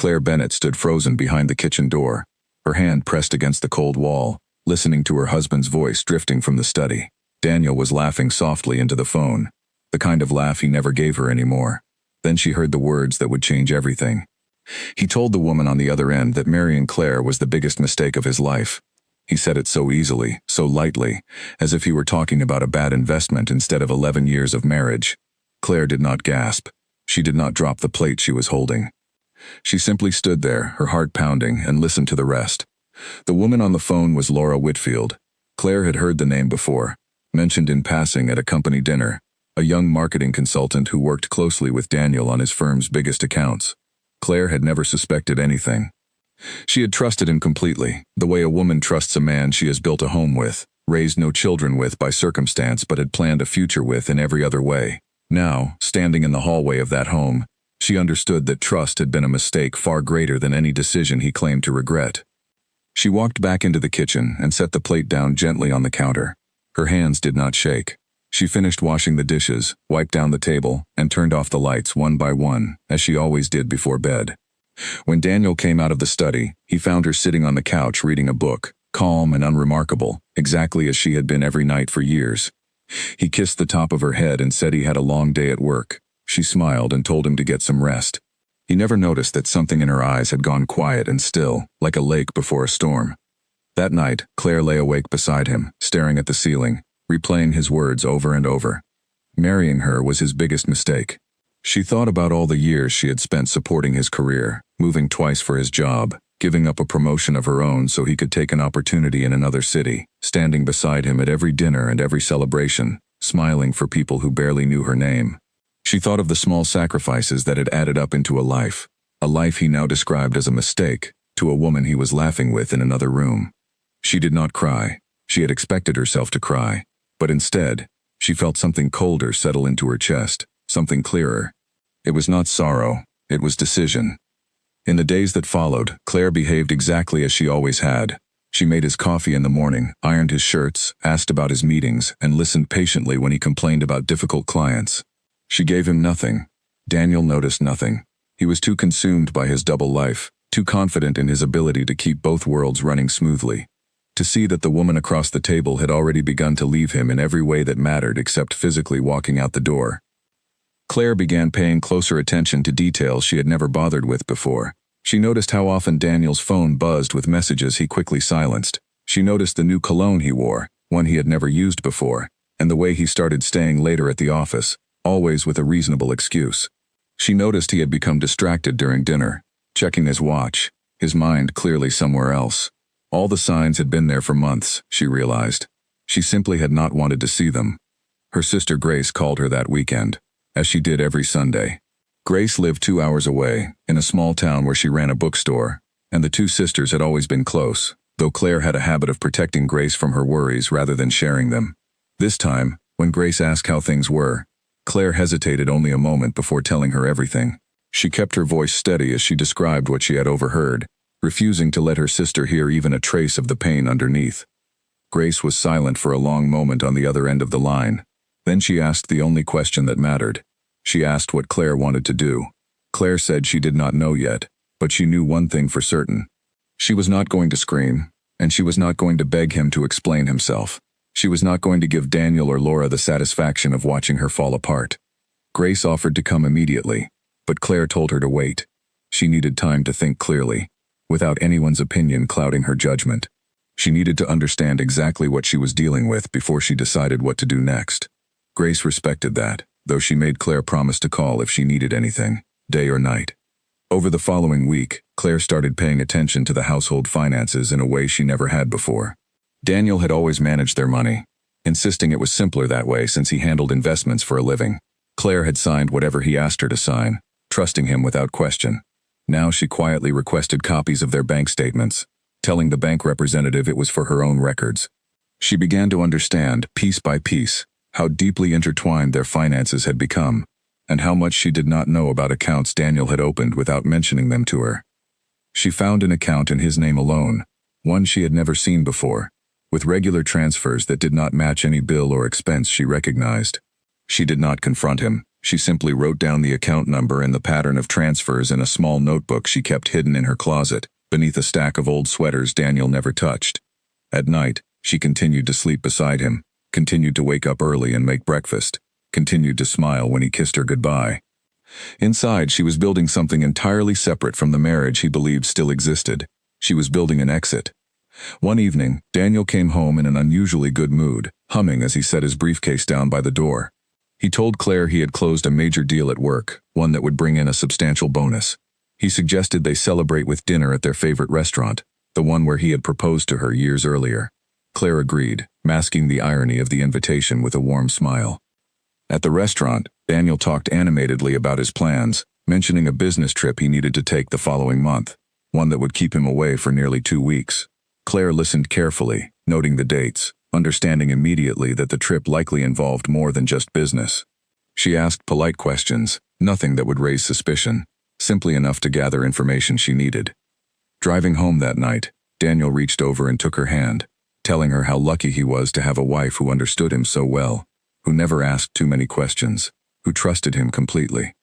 Claire Bennett stood frozen behind the kitchen door, her hand pressed against the cold wall, listening to her husband's voice drifting from the study. Daniel was laughing softly into the phone, the kind of laugh he never gave her anymore. Then she heard the words that would change everything. He told the woman on the other end that marrying Claire was the biggest mistake of his life. He said it so easily, so lightly, as if he were talking about a bad investment instead of 11 years of marriage. Claire did not gasp. She did not drop the plate she was holding. She simply stood there, her heart pounding, and listened to the rest. The woman on the phone was Laura Whitfield. Claire had heard the name before, mentioned in passing at a company dinner, a young marketing consultant who worked closely with Daniel on his firm's biggest accounts. Claire had never suspected anything. She had trusted him completely, the way a woman trusts a man she has built a home with, raised no children with by circumstance but had planned a future with in every other way. Now, standing in the hallway of that home, she understood that trust had been a mistake far greater than any decision he claimed to regret. She walked back into the kitchen and set the plate down gently on the counter. Her hands did not shake. She finished washing the dishes, wiped down the table, and turned off the lights one by one, as she always did before bed. When Daniel came out of the study, he found her sitting on the couch reading a book, calm and unremarkable, exactly as she had been every night for years. He kissed the top of her head and said he had a long day at work. She smiled and told him to get some rest. He never noticed that something in her eyes had gone quiet and still, like a lake before a storm. That night, Claire lay awake beside him, staring at the ceiling, replaying his words over and over. Marrying her was his biggest mistake. She thought about all the years she had spent supporting his career, moving twice for his job, giving up a promotion of her own so he could take an opportunity in another city, standing beside him at every dinner and every celebration, smiling for people who barely knew her name. She thought of the small sacrifices that had added up into a life he now described as a mistake, to a woman he was laughing with in another room. She did not cry. She had expected herself to cry. But instead, she felt something colder settle into her chest, something clearer. It was not sorrow, it was decision. In the days that followed, Claire behaved exactly as she always had. She made his coffee in the morning, ironed his shirts, asked about his meetings, and listened patiently when he complained about difficult clients. She gave him nothing. Daniel noticed nothing. He was too consumed by his double life, too confident in his ability to keep both worlds running smoothly. To see that the woman across the table had already begun to leave him in every way that mattered except physically walking out the door. Claire began paying closer attention to details she had never bothered with before. She noticed how often Daniel's phone buzzed with messages he quickly silenced. She noticed the new cologne he wore, one he had never used before, and the way he started staying later at the office, always with a reasonable excuse. She noticed he had become distracted during dinner, checking his watch, his mind clearly somewhere else. All the signs had been there for months, she realized. She simply had not wanted to see them. Her sister Grace called her that weekend, as she did every Sunday. Grace lived 2 hours away, in a small town where she ran a bookstore, and the two sisters had always been close, though Claire had a habit of protecting Grace from her worries rather than sharing them. This time, when Grace asked how things were, Claire hesitated only a moment before telling her everything. She kept her voice steady as she described what she had overheard, refusing to let her sister hear even a trace of the pain underneath. Grace was silent for a long moment on the other end of the line. Then she asked the only question that mattered. She asked what Claire wanted to do. Claire said she did not know yet, but she knew one thing for certain. She was not going to scream, and she was not going to beg him to explain himself. She was not going to give Daniel or Laura the satisfaction of watching her fall apart. Grace offered to come immediately, but Claire told her to wait. She needed time to think clearly, without anyone's opinion clouding her judgment. She needed to understand exactly what she was dealing with before she decided what to do next. Grace respected that, though she made Claire promise to call if she needed anything, day or night. Over the following week, Claire started paying attention to the household finances in a way she never had before. Daniel had always managed their money, insisting it was simpler that way since he handled investments for a living. Claire had signed whatever he asked her to sign, trusting him without question. Now she quietly requested copies of their bank statements, telling the bank representative it was for her own records. She began to understand, piece by piece, how deeply intertwined their finances had become, and how much she did not know about accounts Daniel had opened without mentioning them to her. She found an account in his name alone, one she had never seen before, with regular transfers that did not match any bill or expense she recognized. She did not confront him, She simply wrote down the account number and the pattern of transfers in a small notebook she kept hidden in her closet, beneath a stack of old sweaters Daniel never touched. At night, she continued to sleep beside him, continued to wake up early and make breakfast, continued to smile when he kissed her goodbye. Inside, she was building something entirely separate from the marriage he believed still existed. She was building an exit. One evening, Daniel came home in an unusually good mood, humming as he set his briefcase down by the door. He told Claire he had closed a major deal at work, one that would bring in a substantial bonus. He suggested they celebrate with dinner at their favorite restaurant, the one where he had proposed to her years earlier. Claire agreed, masking the irony of the invitation with a warm smile. At the restaurant, Daniel talked animatedly about his plans, mentioning a business trip he needed to take the following month, one that would keep him away for nearly 2 weeks. Claire listened carefully, noting the dates, understanding immediately that the trip likely involved more than just business. She asked polite questions, nothing that would raise suspicion, simply enough to gather information she needed. Driving home that night, Daniel reached over and took her hand, telling her how lucky he was to have a wife who understood him so well, who never asked too many questions, who trusted him completely.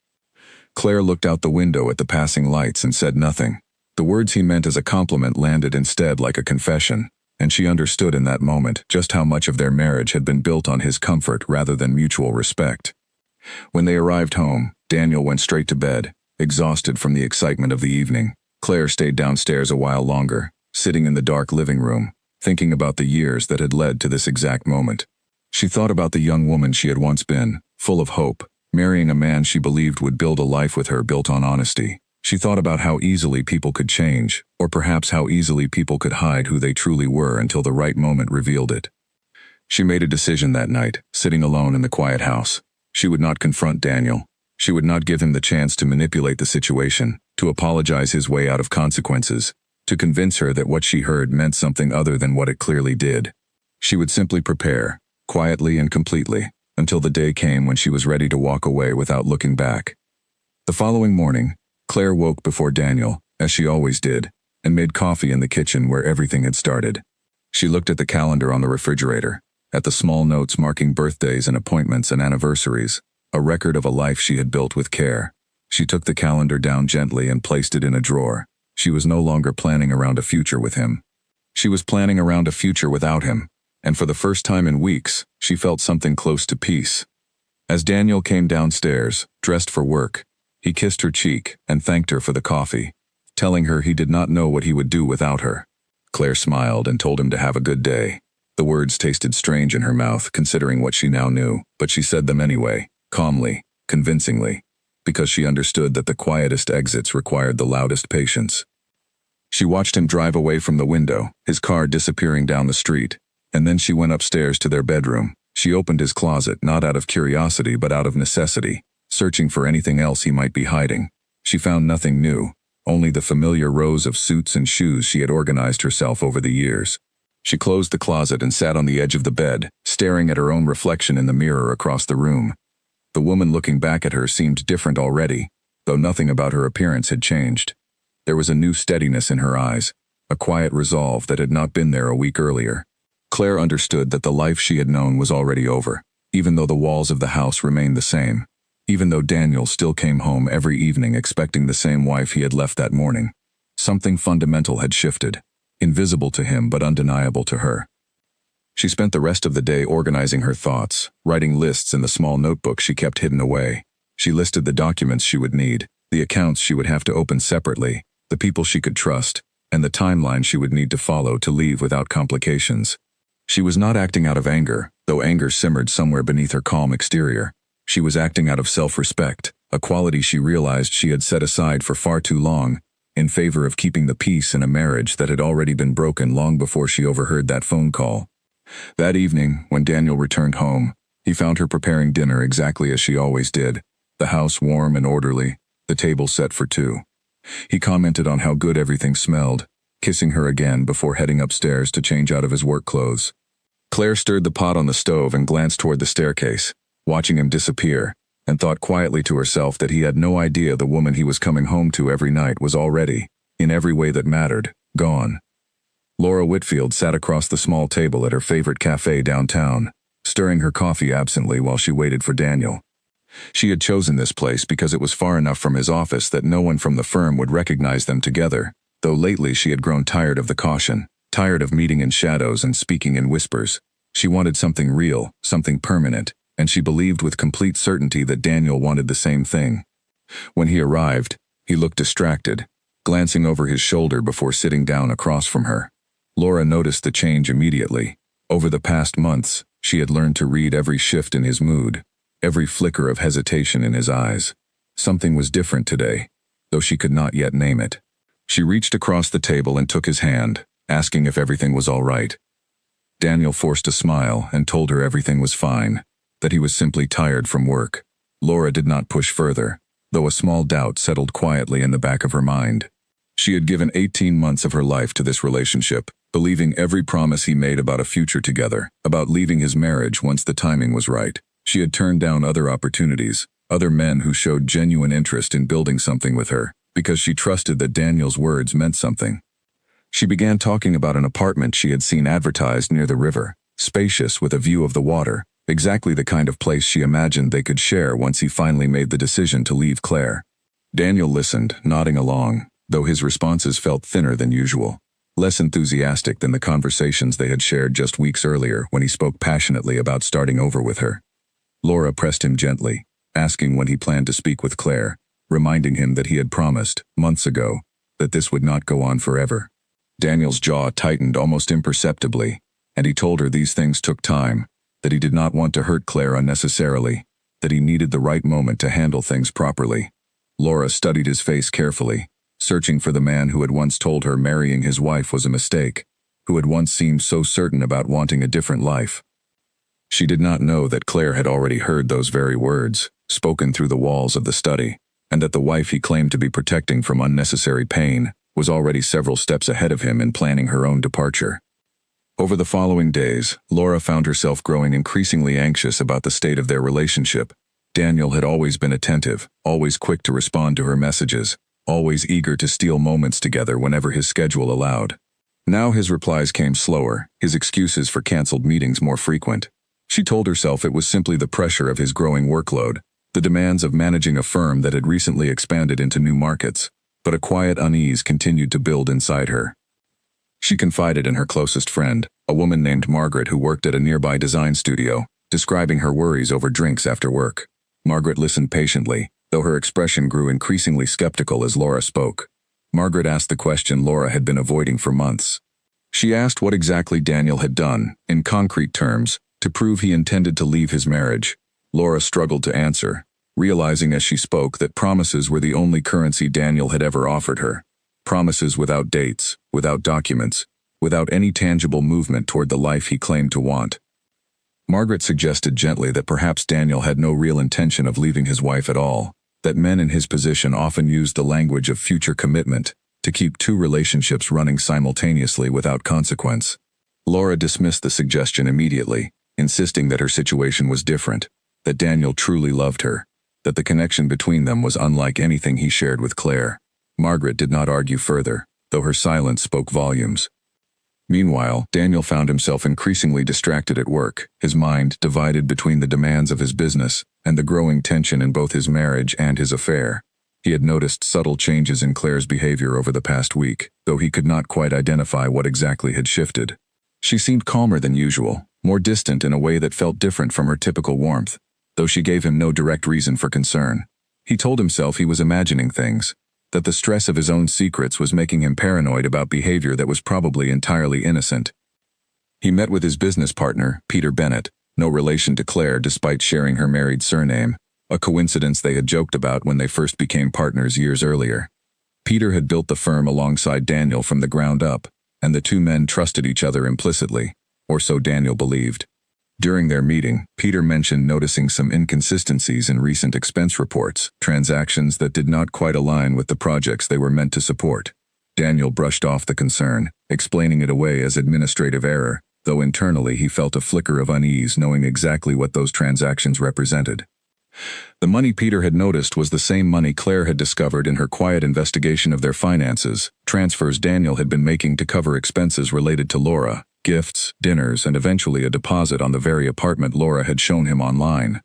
Claire looked out the window at the passing lights and said nothing. The words he meant as a compliment landed instead like a confession, and she understood in that moment just how much of their marriage had been built on his comfort rather than mutual respect. When they arrived home, Daniel went straight to bed, exhausted from the excitement of the evening. Claire stayed downstairs a while longer, sitting in the dark living room, thinking about the years that had led to this exact moment. She thought about the young woman she had once been, full of hope, marrying a man she believed would build a life with her built on honesty. She thought about how easily people could change, or perhaps how easily people could hide who they truly were until the right moment revealed it. She made a decision that night, sitting alone in the quiet house. She would not confront Daniel. She would not give him the chance to manipulate the situation, to apologize his way out of consequences, to convince her that what she heard meant something other than what it clearly did. She would simply prepare, quietly and completely, until the day came when she was ready to walk away without looking back. The following morning, Claire woke before Daniel, as she always did, and made coffee in the kitchen where everything had started. She looked at the calendar on the refrigerator, at the small notes marking birthdays and appointments and anniversaries, a record of a life she had built with care. She took the calendar down gently and placed it in a drawer. She was no longer planning around a future with him. She was planning around a future without him, and for the first time in weeks, she felt something close to peace. As Daniel came downstairs, dressed for work, he kissed her cheek and thanked her for the coffee, telling her he did not know what he would do without her. Claire smiled and told him to have a good day. The words tasted strange in her mouth, considering what she now knew, but she said them anyway, calmly, convincingly, because she understood that the quietest exits required the loudest patience. She watched him drive away from the window, his car disappearing down the street, and then she went upstairs to their bedroom. She opened his closet not out of curiosity but out of necessity, searching for anything else he might be hiding. She found nothing new, only the familiar rows of suits and shoes she had organized herself over the years. She closed the closet and sat on the edge of the bed, staring at her own reflection in the mirror across the room. The woman looking back at her seemed different already, though nothing about her appearance had changed. There was a new steadiness in her eyes, a quiet resolve that had not been there a week earlier. Claire understood that the life she had known was already over, even though the walls of the house remained the same. Even though Daniel still came home every evening expecting the same wife he had left that morning. Something fundamental had shifted, invisible to him but undeniable to her. She spent the rest of the day organizing her thoughts, writing lists in the small notebook she kept hidden away. She listed the documents she would need, the accounts she would have to open separately, the people she could trust, and the timeline she would need to follow to leave without complications. She was not acting out of anger, though anger simmered somewhere beneath her calm exterior. She was acting out of self-respect, a quality she realized she had set aside for far too long, in favor of keeping the peace in a marriage that had already been broken long before she overheard that phone call. That evening, when Daniel returned home, he found her preparing dinner exactly as she always did, the house warm and orderly, the table set for two. He commented on how good everything smelled, kissing her again before heading upstairs to change out of his work clothes. Claire stirred the pot on the stove and glanced toward the staircase, watching him disappear, and thought quietly to herself that he had no idea the woman he was coming home to every night was already, in every way that mattered, gone. Laura Whitfield sat across the small table at her favorite cafe downtown, stirring her coffee absently while she waited for Daniel. She had chosen this place because it was far enough from his office that no one from the firm would recognize them together, though lately she had grown tired of the caution, tired of meeting in shadows and speaking in whispers. She wanted something real, something permanent, and she believed with complete certainty that Daniel wanted the same thing. When he arrived, he looked distracted, glancing over his shoulder before sitting down across from her. Laura noticed the change immediately. Over the past months, she had learned to read every shift in his mood, every flicker of hesitation in his eyes. Something was different today, though she could not yet name it. She reached across the table and took his hand, asking if everything was all right. Daniel forced a smile and told her everything was fine, that he was simply tired from work. Laura did not push further, though a small doubt settled quietly in the back of her mind. She had given 18 months of her life to this relationship, believing every promise he made about a future together, about leaving his marriage once the timing was right. She had turned down other opportunities, other men who showed genuine interest in building something with her, because she trusted that Daniel's words meant something. She began talking about an apartment she had seen advertised near the river, spacious with a view of the water, exactly the kind of place she imagined they could share once he finally made the decision to leave Claire. Daniel listened, nodding along, though his responses felt thinner than usual, less enthusiastic than the conversations they had shared just weeks earlier when he spoke passionately about starting over with her. Laura pressed him gently, asking when he planned to speak with Claire, reminding him that he had promised, months ago, that this would not go on forever. Daniel's jaw tightened almost imperceptibly, and he told her these things took time, that he did not want to hurt Claire unnecessarily, that he needed the right moment to handle things properly. Laura studied his face carefully, searching for the man who had once told her marrying his wife was a mistake, who had once seemed so certain about wanting a different life. She did not know that Claire had already heard those very words, spoken through the walls of the study, and that the wife he claimed to be protecting from unnecessary pain was already several steps ahead of him in planning her own departure. Over the following days, Laura found herself growing increasingly anxious about the state of their relationship. Daniel had always been attentive, always quick to respond to her messages, always eager to steal moments together whenever his schedule allowed. Now his replies came slower, his excuses for canceled meetings more frequent. She told herself it was simply the pressure of his growing workload, the demands of managing a firm that had recently expanded into new markets, but a quiet unease continued to build inside her. She confided in her closest friend, a woman named Margaret who worked at a nearby design studio, describing her worries over drinks after work. Margaret listened patiently, though her expression grew increasingly skeptical as Laura spoke. Margaret asked the question Laura had been avoiding for months. She asked what exactly Daniel had done, in concrete terms, to prove he intended to leave his marriage. Laura struggled to answer, realizing as she spoke that promises were the only currency Daniel had ever offered her. Promises without dates, without documents, without any tangible movement toward the life he claimed to want. Margaret suggested gently that perhaps Daniel had no real intention of leaving his wife at all, that men in his position often used the language of future commitment to keep two relationships running simultaneously without consequence. Laura dismissed the suggestion immediately, insisting that her situation was different, that Daniel truly loved her, that the connection between them was unlike anything he shared with Claire. Margaret did not argue further, though her silence spoke volumes. Meanwhile, Daniel found himself increasingly distracted at work, his mind divided between the demands of his business and the growing tension in both his marriage and his affair. He had noticed subtle changes in Claire's behavior over the past week, though he could not quite identify what exactly had shifted. She seemed calmer than usual, more distant in a way that felt different from her typical warmth, though she gave him no direct reason for concern. He told himself he was imagining things, that the stress of his own secrets was making him paranoid about behavior that was probably entirely innocent. He met with his business partner, Peter Bennett, no relation to Claire despite sharing her married surname, a coincidence they had joked about when they first became partners years earlier. Peter had built the firm alongside Daniel from the ground up, and the two men trusted each other implicitly, or so Daniel believed. During their meeting, Peter mentioned noticing some inconsistencies in recent expense reports, transactions that did not quite align with the projects they were meant to support. Daniel brushed off the concern, explaining it away as administrative error, though internally he felt a flicker of unease knowing exactly what those transactions represented. The money Peter had noticed was the same money Claire had discovered in her quiet investigation of their finances, transfers Daniel had been making to cover expenses related to Laura, gifts, dinners, and eventually a deposit on the very apartment Laura had shown him online.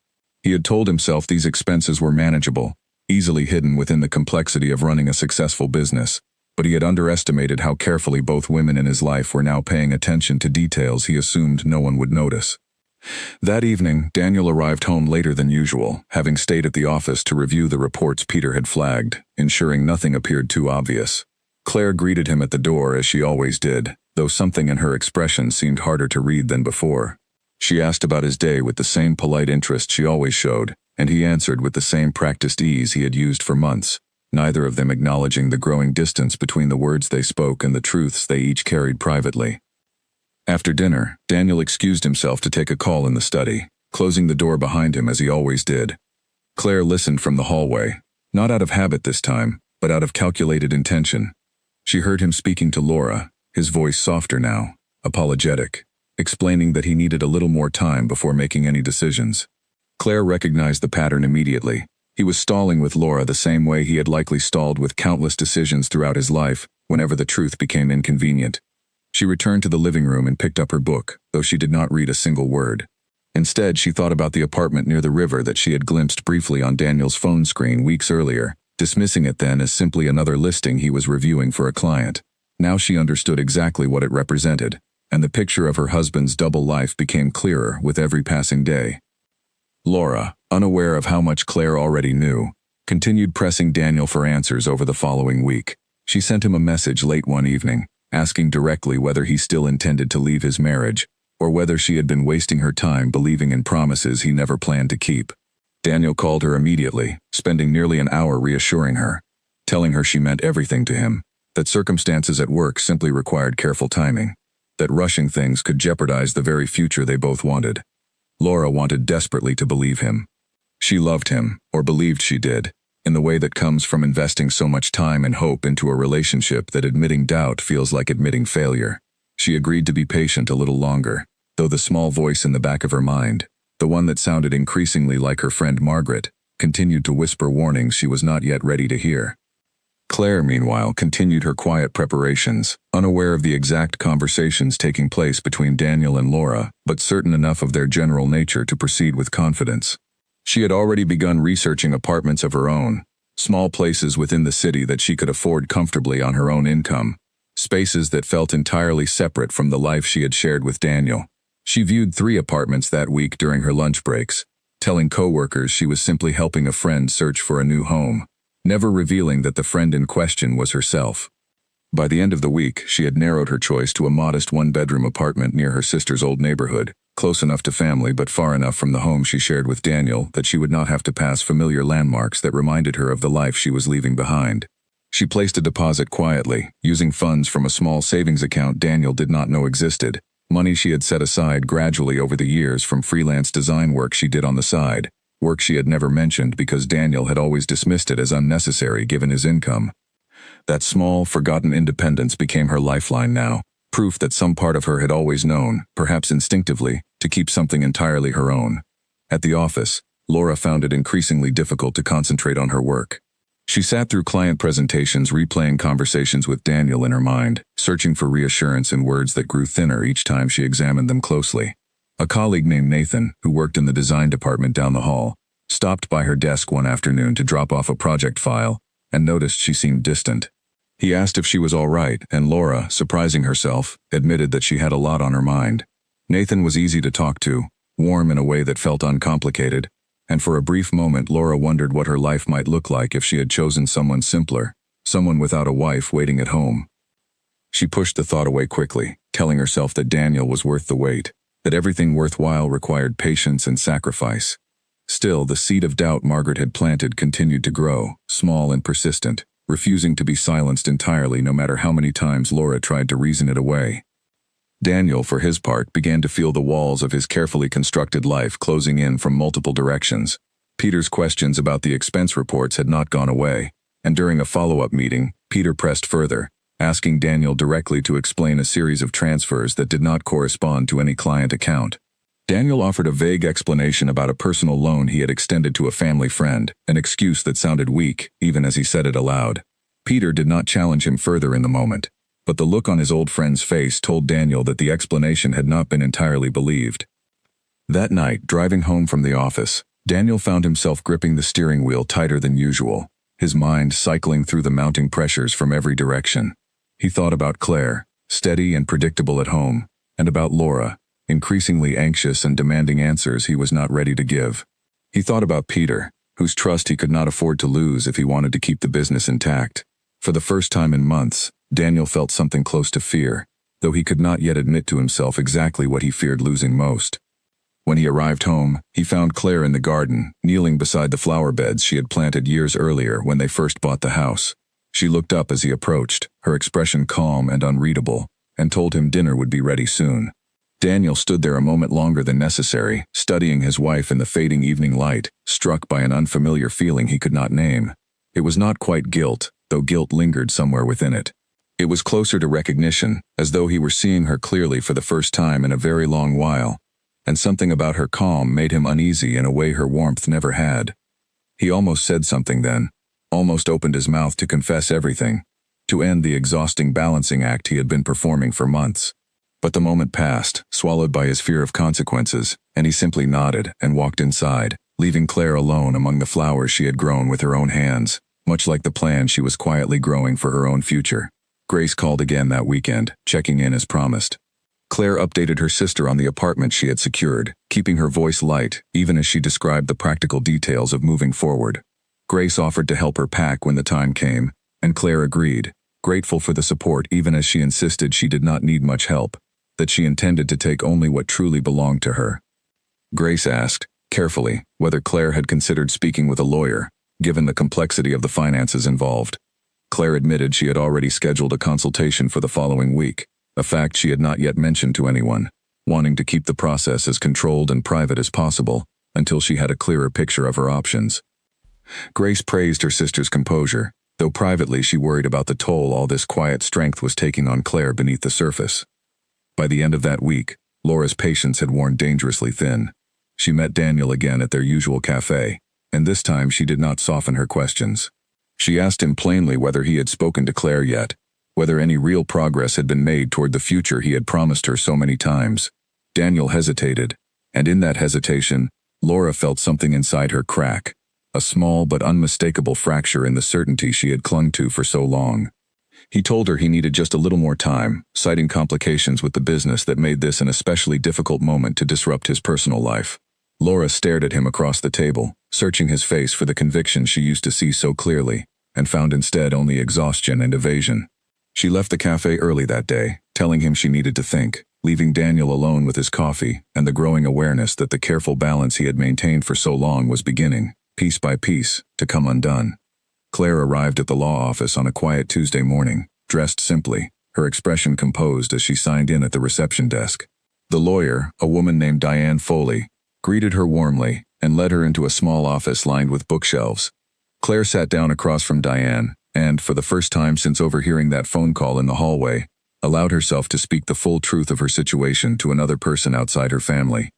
He had told himself these expenses were manageable, easily hidden within the complexity of running a successful business, but he had underestimated how carefully both women in his life were now paying attention to details he assumed no one would notice. That evening, Daniel arrived home later than usual, having stayed at the office to review the reports Peter had flagged, ensuring nothing appeared too obvious. Claire greeted him at the door as she always did, though something in her expression seemed harder to read than before. She asked about his day with the same polite interest she always showed, and he answered with the same practiced ease he had used for months, neither of them acknowledging the growing distance between the words they spoke and the truths they each carried privately. After dinner, Daniel excused himself to take a call in the study, closing the door behind him as he always did. Claire listened from the hallway, not out of habit this time, but out of calculated intention. She heard him speaking to Laura, his voice softer now, apologetic, explaining that he needed a little more time before making any decisions. Claire recognized the pattern immediately. He was stalling with Laura the same way he had likely stalled with countless decisions throughout his life, whenever the truth became inconvenient. She returned to the living room and picked up her book, though she did not read a single word. Instead, she thought about the apartment near the river that she had glimpsed briefly on Daniel's phone screen weeks earlier, dismissing it then as simply another listing he was reviewing for a client. Now she understood exactly what it represented, and the picture of her husband's double life became clearer with every passing day. Laura, unaware of how much Claire already knew, continued pressing Daniel for answers over the following week. She sent him a message late one evening, asking directly whether he still intended to leave his marriage, or whether she had been wasting her time believing in promises he never planned to keep. Daniel called her immediately, spending nearly an hour reassuring her, telling her she meant everything to him, that circumstances at work simply required careful timing, that rushing things could jeopardize the very future they both wanted. Laura wanted desperately to believe him. She loved him, or believed she did, in the way that comes from investing so much time and hope into a relationship that admitting doubt feels like admitting failure. She agreed to be patient a little longer, though the small voice in the back of her mind, the one that sounded increasingly like her friend Margaret, continued to whisper warnings she was not yet ready to hear. Claire, meanwhile, continued her quiet preparations, unaware of the exact conversations taking place between Daniel and Laura, but certain enough of their general nature to proceed with confidence. She had already begun researching apartments of her own, small places within the city that she could afford comfortably on her own income, spaces that felt entirely separate from the life she had shared with Daniel. She viewed 3 apartments that week during her lunch breaks, telling coworkers she was simply helping a friend search for a new home, never revealing that the friend in question was herself. By the end of the week, she had narrowed her choice to a modest 1-bedroom apartment near her sister's old neighborhood, close enough to family but far enough from the home she shared with Daniel that she would not have to pass familiar landmarks that reminded her of the life she was leaving behind. She placed a deposit quietly, using funds from a small savings account Daniel did not know existed, money she had set aside gradually over the years from freelance design work she did on the side, work she had never mentioned because Daniel had always dismissed it as unnecessary given his income. That small, forgotten independence became her lifeline now, proof that some part of her had always known, perhaps instinctively, to keep something entirely her own. At the office, Laura found it increasingly difficult to concentrate on her work. She sat through client presentations replaying conversations with Daniel in her mind, searching for reassurance in words that grew thinner each time she examined them closely. A colleague named Nathan, who worked in the design department down the hall, stopped by her desk one afternoon to drop off a project file, and noticed she seemed distant. He asked if she was all right, and Laura, surprising herself, admitted that she had a lot on her mind. Nathan was easy to talk to, warm in a way that felt uncomplicated, and for a brief moment Laura wondered what her life might look like if she had chosen someone simpler, someone without a wife waiting at home. She pushed the thought away quickly, telling herself that Daniel was worth the wait, that everything worthwhile required patience and sacrifice. Still, the seed of doubt Margaret had planted continued to grow, small and persistent, refusing to be silenced entirely no matter how many times Laura tried to reason it away. Daniel, for his part, began to feel the walls of his carefully constructed life closing in from multiple directions. Peter's questions about the expense reports had not gone away, and during a follow-up meeting, Peter pressed further, asking Daniel directly to explain a series of transfers that did not correspond to any client account. Daniel offered a vague explanation about a personal loan he had extended to a family friend, an excuse that sounded weak, even as he said it aloud. Peter did not challenge him further in the moment, but the look on his old friend's face told Daniel that the explanation had not been entirely believed. That night, driving home from the office, Daniel found himself gripping the steering wheel tighter than usual, his mind cycling through the mounting pressures from every direction. He thought about Claire, steady and predictable at home, and about Laura, increasingly anxious and demanding answers he was not ready to give. He thought about Peter, whose trust he could not afford to lose if he wanted to keep the business intact. For the first time in months, Daniel felt something close to fear, though he could not yet admit to himself exactly what he feared losing most. When he arrived home, he found Claire in the garden, kneeling beside the flower beds she had planted years earlier when they first bought the house. She looked up as he approached, her expression calm and unreadable, and told him dinner would be ready soon. Daniel stood there a moment longer than necessary, studying his wife in the fading evening light, struck by an unfamiliar feeling he could not name. It was not quite guilt, though guilt lingered somewhere within it. It was closer to recognition, as though he were seeing her clearly for the first time in a very long while, and something about her calm made him uneasy in a way her warmth never had. He almost said something then, almost opened his mouth to confess everything, to end the exhausting balancing act he had been performing for months. But the moment passed, swallowed by his fear of consequences, and he simply nodded and walked inside, leaving Claire alone among the flowers she had grown with her own hands, much like the plan she was quietly growing for her own future. Grace called again that weekend, checking in as promised. Claire updated her sister on the apartment she had secured, keeping her voice light even as she described the practical details of moving forward. Grace offered to help her pack when the time came, and Claire agreed, grateful for the support even as she insisted she did not need much help, that she intended to take only what truly belonged to her. Grace asked, carefully, whether Claire had considered speaking with a lawyer, given the complexity of the finances involved. Claire admitted she had already scheduled a consultation for the following week, a fact she had not yet mentioned to anyone, wanting to keep the process as controlled and private as possible until she had a clearer picture of her options. Grace praised her sister's composure, though privately she worried about the toll all this quiet strength was taking on Claire beneath the surface. By the end of that week, Laura's patience had worn dangerously thin. She met Daniel again at their usual cafe, and this time she did not soften her questions. She asked him plainly whether he had spoken to Claire yet, whether any real progress had been made toward the future he had promised her so many times. Daniel hesitated, and in that hesitation, Laura felt something inside her crack, a small but unmistakable fracture in the certainty she had clung to for so long. He told her he needed just a little more time, citing complications with the business that made this an especially difficult moment to disrupt his personal life. Laura stared at him across the table, searching his face for the conviction she used to see so clearly, and found instead only exhaustion and evasion. She left the cafe early that day, telling him she needed to think, leaving Daniel alone with his coffee and the growing awareness that the careful balance he had maintained for so long was beginning, piece by piece, to come undone. Claire arrived at the law office on a quiet Tuesday morning, dressed simply, her expression composed as she signed in at the reception desk. The lawyer, a woman named Diane Foley, greeted her warmly and led her into a small office lined with bookshelves. Claire sat down across from Diane and, for the first time since overhearing that phone call in the hallway, allowed herself to speak the full truth of her situation to another person outside her family.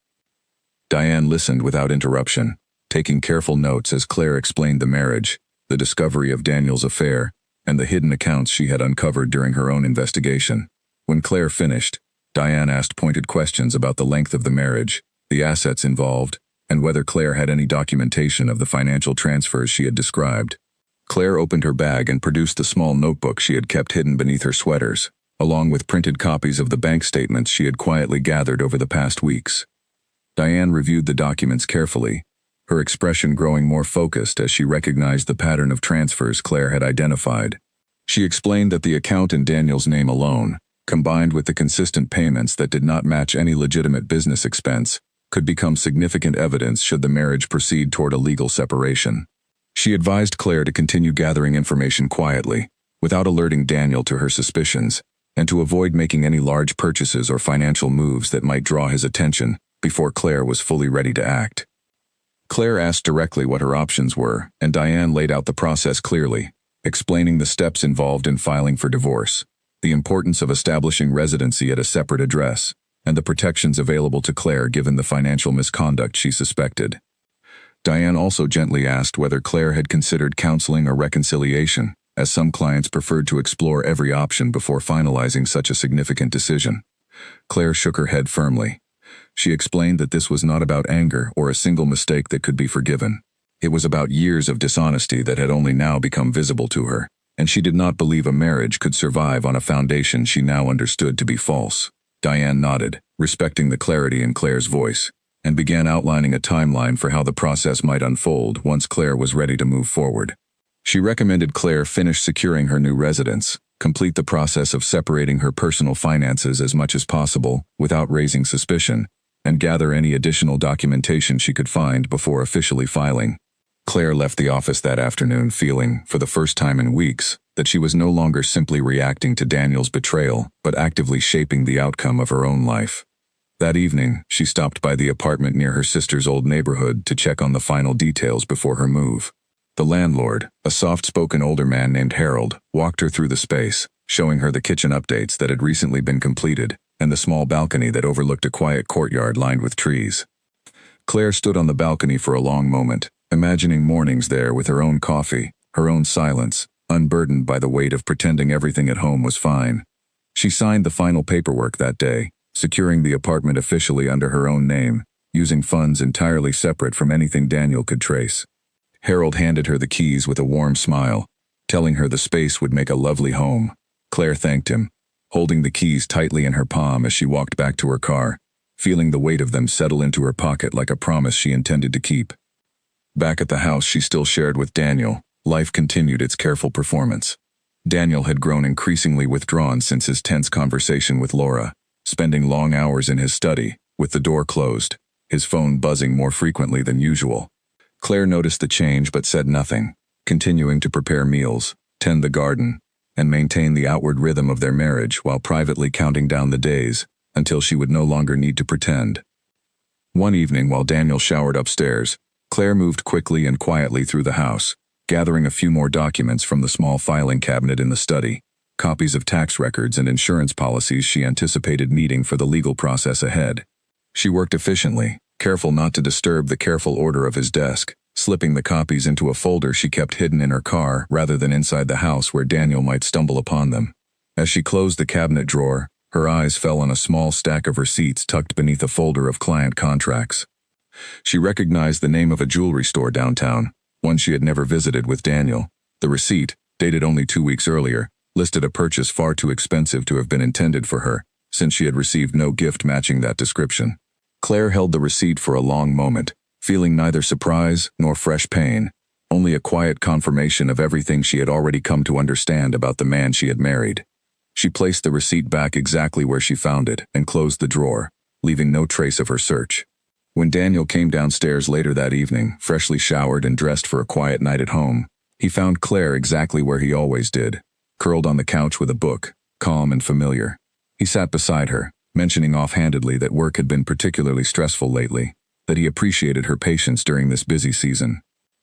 Diane listened without interruption, taking careful notes as Claire explained the marriage, the discovery of Daniel's affair, and the hidden accounts she had uncovered during her own investigation. When Claire finished, Diane asked pointed questions about the length of the marriage, the assets involved, and whether Claire had any documentation of the financial transfers she had described. Claire opened her bag and produced the small notebook she had kept hidden beneath her sweaters, along with printed copies of the bank statements she had quietly gathered over the past weeks. Diane reviewed the documents carefully, her expression growing more focused as she recognized the pattern of transfers Claire had identified. She explained that the account in Daniel's name alone, combined with the consistent payments that did not match any legitimate business expense, could become significant evidence should the marriage proceed toward a legal separation. She advised Claire to continue gathering information quietly, without alerting Daniel to her suspicions, and to avoid making any large purchases or financial moves that might draw his attention before Claire was fully ready to act. Claire asked directly what her options were, and Diane laid out the process clearly, explaining the steps involved in filing for divorce, the importance of establishing residency at a separate address, and the protections available to Claire given the financial misconduct she suspected. Diane also gently asked whether Claire had considered counseling or reconciliation, as some clients preferred to explore every option before finalizing such a significant decision. Claire shook her head firmly. She explained that this was not about anger or a single mistake that could be forgiven. It was about years of dishonesty that had only now become visible to her, and she did not believe a marriage could survive on a foundation she now understood to be false. Diane nodded, respecting the clarity in Claire's voice, and began outlining a timeline for how the process might unfold once Claire was ready to move forward. She recommended Claire finish securing her new residence, complete the process of separating her personal finances as much as possible without raising suspicion, and gather any additional documentation she could find before officially filing. Claire left the office that afternoon feeling, for the first time in weeks, that she was no longer simply reacting to Daniel's betrayal, but actively shaping the outcome of her own life. That evening, she stopped by the apartment near her sister's old neighborhood to check on the final details before her move. The landlord, a soft-spoken older man named Harold, walked her through the space, showing her the kitchen updates that had recently been completed, and the small balcony that overlooked a quiet courtyard lined with trees. Claire stood on the balcony for a long moment, imagining mornings there with her own coffee, her own silence, unburdened by the weight of pretending everything at home was fine. She signed the final paperwork that day, securing the apartment officially under her own name, using funds entirely separate from anything Daniel could trace. Harold handed her the keys with a warm smile, telling her the space would make a lovely home. Claire thanked him, holding the keys tightly in her palm as she walked back to her car, feeling the weight of them settle into her pocket like a promise she intended to keep. Back at the house she still shared with Daniel, life continued its careful performance. Daniel had grown increasingly withdrawn since his tense conversation with Laura, spending long hours in his study, with the door closed, his phone buzzing more frequently than usual. Claire noticed the change but said nothing, continuing to prepare meals, tend the garden, and maintain the outward rhythm of their marriage while privately counting down the days until she would no longer need to pretend. One evening while Daniel showered upstairs, Claire moved quickly and quietly through the house, gathering a few more documents from the small filing cabinet in the study, copies of tax records and insurance policies she anticipated needing for the legal process ahead. She worked efficiently, careful not to disturb the careful order of his desk, slipping the copies into a folder she kept hidden in her car rather than inside the house where Daniel might stumble upon them. As she closed the cabinet drawer, her eyes fell on a small stack of receipts tucked beneath a folder of client contracts. She recognized the name of a jewelry store downtown, one she had never visited with Daniel. The receipt, dated only 2 weeks earlier, listed a purchase far too expensive to have been intended for her, since she had received no gift matching that description. Claire held the receipt for a long moment, feeling neither surprise nor fresh pain, only a quiet confirmation of everything she had already come to understand about the man she had married. She placed the receipt back exactly where she found it and closed the drawer, leaving no trace of her search. When Daniel came downstairs later that evening, freshly showered and dressed for a quiet night at home, he found Claire exactly where he always did, curled on the couch with a book, calm and familiar. He sat beside her, mentioning offhandedly that work had been particularly stressful lately, that he appreciated her patience during this busy season.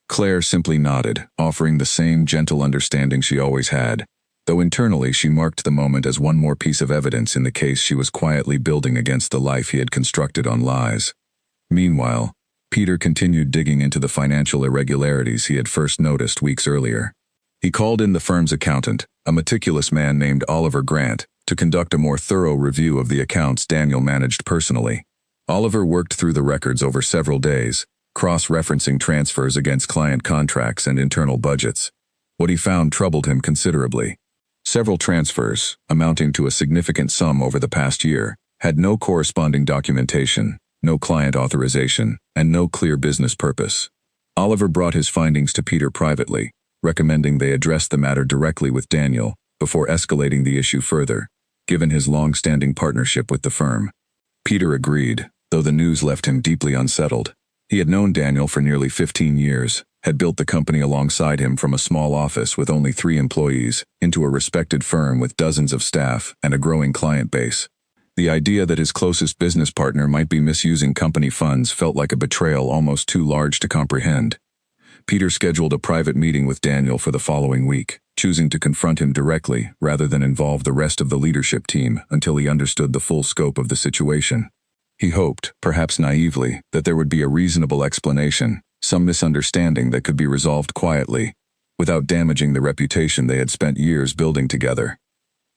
Claire simply nodded, offering the same gentle understanding she always had, though internally she marked the moment as one more piece of evidence in the case she was quietly building against the life he had constructed on lies. Meanwhile, Peter continued digging into the financial irregularities he had first noticed weeks earlier. He called in the firm's accountant, a meticulous man named Oliver Grant, to conduct a more thorough review of the accounts Daniel managed personally. Oliver worked through the records over several days, cross-referencing transfers against client contracts and internal budgets. What he found troubled him considerably. Several transfers, amounting to a significant sum over the past year, had no corresponding documentation, no client authorization, and no clear business purpose. Oliver brought his findings to Peter privately, recommending they address the matter directly with Daniel before escalating the issue further, given his long-standing partnership with the firm. Peter agreed, though the news left him deeply unsettled. He had known Daniel for nearly 15 years, had built the company alongside him from a small office with only 3 employees into a respected firm with dozens of staff and a growing client base. The idea that his closest business partner might be misusing company funds felt like a betrayal almost too large to comprehend. Peter scheduled a private meeting with Daniel for the following week, choosing to confront him directly rather than involve the rest of the leadership team until he understood the full scope of the situation. He hoped, perhaps naively, that there would be a reasonable explanation, some misunderstanding that could be resolved quietly, without damaging the reputation they had spent years building together.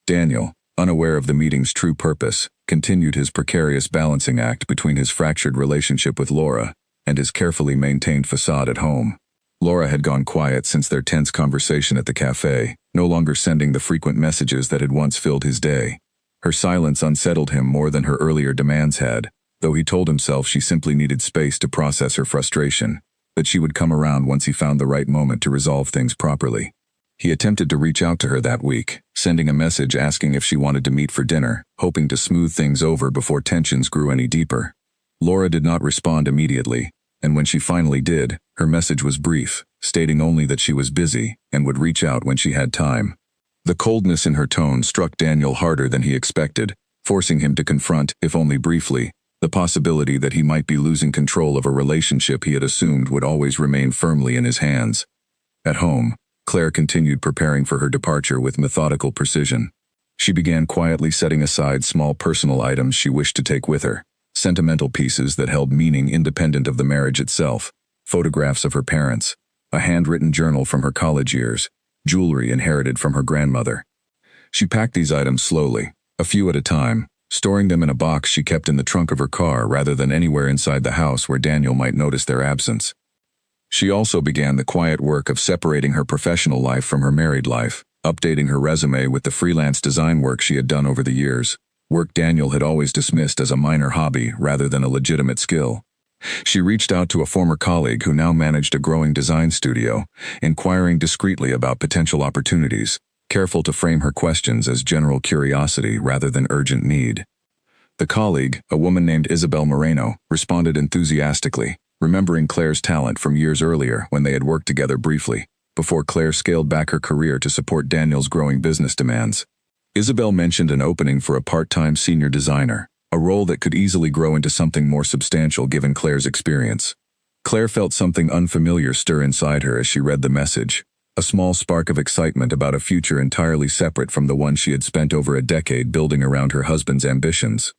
Daniel, unaware of the meeting's true purpose, continued his precarious balancing act between his fractured relationship with Laura and his carefully maintained facade at home. Laura had gone quiet since their tense conversation at the cafe, no longer sending the frequent messages that had once filled his day. Her silence unsettled him more than her earlier demands had, though he told himself she simply needed space to process her frustration, that she would come around once he found the right moment to resolve things properly. He attempted to reach out to her that week, sending a message asking if she wanted to meet for dinner, hoping to smooth things over before tensions grew any deeper. Laura did not respond immediately, and when she finally did, her message was brief, stating only that she was busy and would reach out when she had time. The coldness in her tone struck Daniel harder than he expected, forcing him to confront, if only briefly, the possibility that he might be losing control of a relationship he had assumed would always remain firmly in his hands. At home, Claire continued preparing for her departure with methodical precision. She began quietly setting aside small personal items she wished to take with her, sentimental pieces that held meaning independent of the marriage itself, photographs of her parents, a handwritten journal from her college years, jewelry inherited from her grandmother. She packed these items slowly, a few at a time, storing them in a box she kept in the trunk of her car rather than anywhere inside the house where Daniel might notice their absence. She also began the quiet work of separating her professional life from her married life, updating her resume with the freelance design work she had done over the years, work Daniel had always dismissed as a minor hobby rather than a legitimate skill. She reached out to a former colleague who now managed a growing design studio, inquiring discreetly about potential opportunities, careful to frame her questions as general curiosity rather than urgent need. The colleague, a woman named Isabel Moreno, responded enthusiastically, remembering Claire's talent from years earlier when they had worked together briefly, before Claire scaled back her career to support Daniel's growing business demands. Isabel mentioned an opening for a part-time senior designer, a role that could easily grow into something more substantial given Claire's experience. Claire felt something unfamiliar stir inside her as she read the message, a small spark of excitement about a future entirely separate from the one she had spent over a decade building around her husband's ambitions.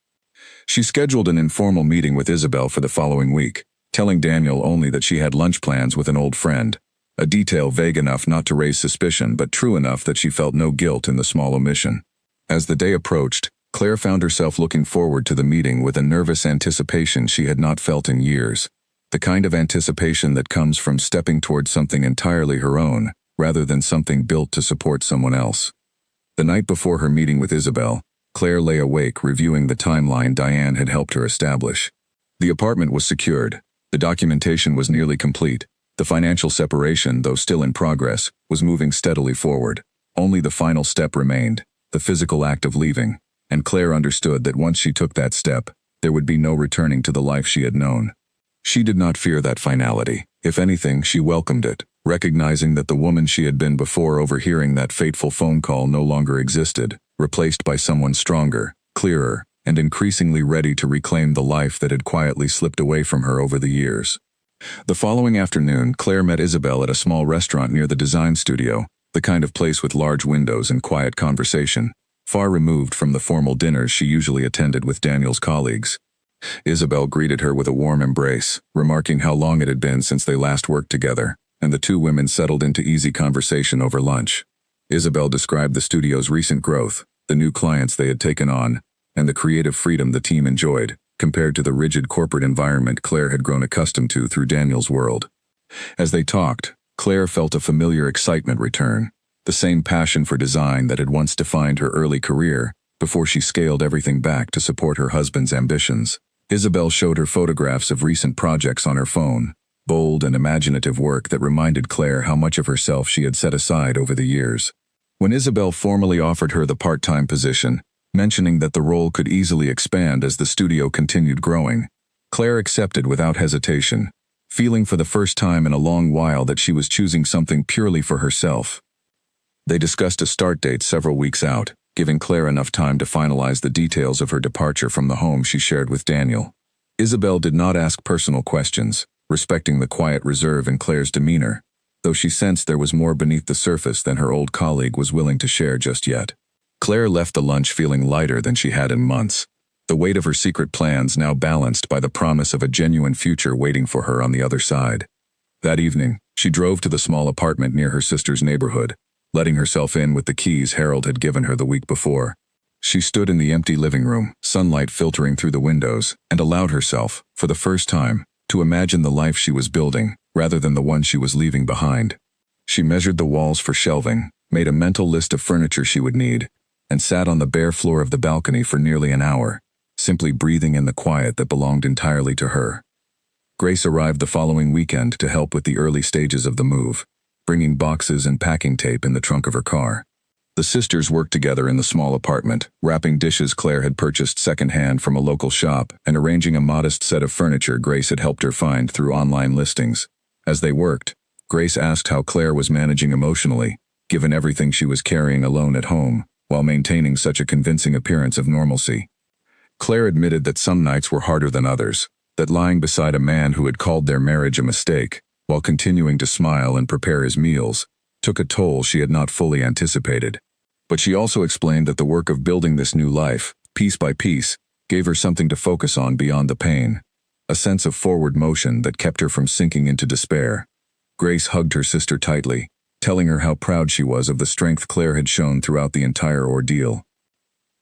She scheduled an informal meeting with Isabel for the following week, telling Daniel only that she had lunch plans with an old friend, a detail vague enough not to raise suspicion but true enough that she felt no guilt in the small omission. As the day approached, Claire found herself looking forward to the meeting with a nervous anticipation she had not felt in years, the kind of anticipation that comes from stepping towards something entirely her own, rather than something built to support someone else. The night before her meeting with Isabel, Claire lay awake reviewing the timeline Diane had helped her establish. The apartment was secured. The documentation was nearly complete. The financial separation, though still in progress, was moving steadily forward. Only the final step remained, the physical act of leaving, and Claire understood that once she took that step, there would be no returning to the life she had known. She did not fear that finality. If anything, she welcomed it, recognizing that the woman she had been before overhearing that fateful phone call no longer existed, replaced by someone stronger, clearer, and increasingly ready to reclaim the life that had quietly slipped away from her over the years. The following afternoon, Claire met Isabel at a small restaurant near the design studio, the kind of place with large windows and quiet conversation, far removed from the formal dinners she usually attended with Daniel's colleagues. Isabel greeted her with a warm embrace, remarking how long it had been since they last worked together, and the two women settled into easy conversation over lunch. Isabel described the studio's recent growth, the new clients they had taken on, and the creative freedom the team enjoyed, compared to the rigid corporate environment Claire had grown accustomed to through Daniel's world. As they talked, Claire felt a familiar excitement return, the same passion for design that had once defined her early career, before she scaled everything back to support her husband's ambitions. Isabel showed her photographs of recent projects on her phone, bold and imaginative work that reminded Claire how much of herself she had set aside over the years. When Isabel formally offered her the part-time position, mentioning that the role could easily expand as the studio continued growing, Claire accepted without hesitation, feeling for the first time in a long while that she was choosing something purely for herself. They discussed a start date several weeks out, giving Claire enough time to finalize the details of her departure from the home she shared with Daniel. Isabel did not ask personal questions, respecting the quiet reserve in Claire's demeanor, though she sensed there was more beneath the surface than her old colleague was willing to share just yet. Claire left the lunch feeling lighter than she had in months, the weight of her secret plans now balanced by the promise of a genuine future waiting for her on the other side. That evening, she drove to the small apartment near her sister's neighborhood, letting herself in with the keys Harold had given her the week before. She stood in the empty living room, sunlight filtering through the windows, and allowed herself, for the first time, to imagine the life she was building, rather than the one she was leaving behind. She measured the walls for shelving, made a mental list of furniture she would need, and sat on the bare floor of the balcony for nearly an hour, simply breathing in the quiet that belonged entirely to her. Grace arrived the following weekend to help with the early stages of the move, bringing boxes and packing tape in the trunk of her car. The sisters worked together in the small apartment, wrapping dishes Claire had purchased secondhand from a local shop and arranging a modest set of furniture Grace had helped her find through online listings. As they worked, Grace asked how Claire was managing emotionally, given everything she was carrying alone at home, while maintaining such a convincing appearance of normalcy. Claire admitted that some nights were harder than others, that lying beside a man who had called their marriage a mistake, while continuing to smile and prepare his meals, took a toll she had not fully anticipated. But she also explained that the work of building this new life, piece by piece, gave her something to focus on beyond the pain, a sense of forward motion that kept her from sinking into despair. Grace hugged her sister tightly, telling her how proud she was of the strength Claire had shown throughout the entire ordeal.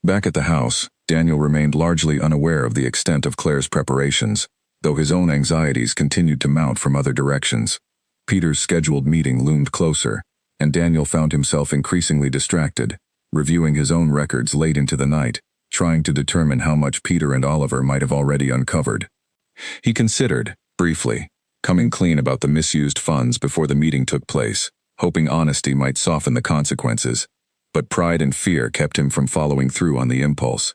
Back at the house, Daniel remained largely unaware of the extent of Claire's preparations, though his own anxieties continued to mount from other directions. Peter's scheduled meeting loomed closer, and Daniel found himself increasingly distracted, reviewing his own records late into the night, trying to determine how much Peter and Oliver might have already uncovered. He considered, briefly, coming clean about the misused funds before the meeting took place, hoping honesty might soften the consequences, but pride and fear kept him from following through on the impulse.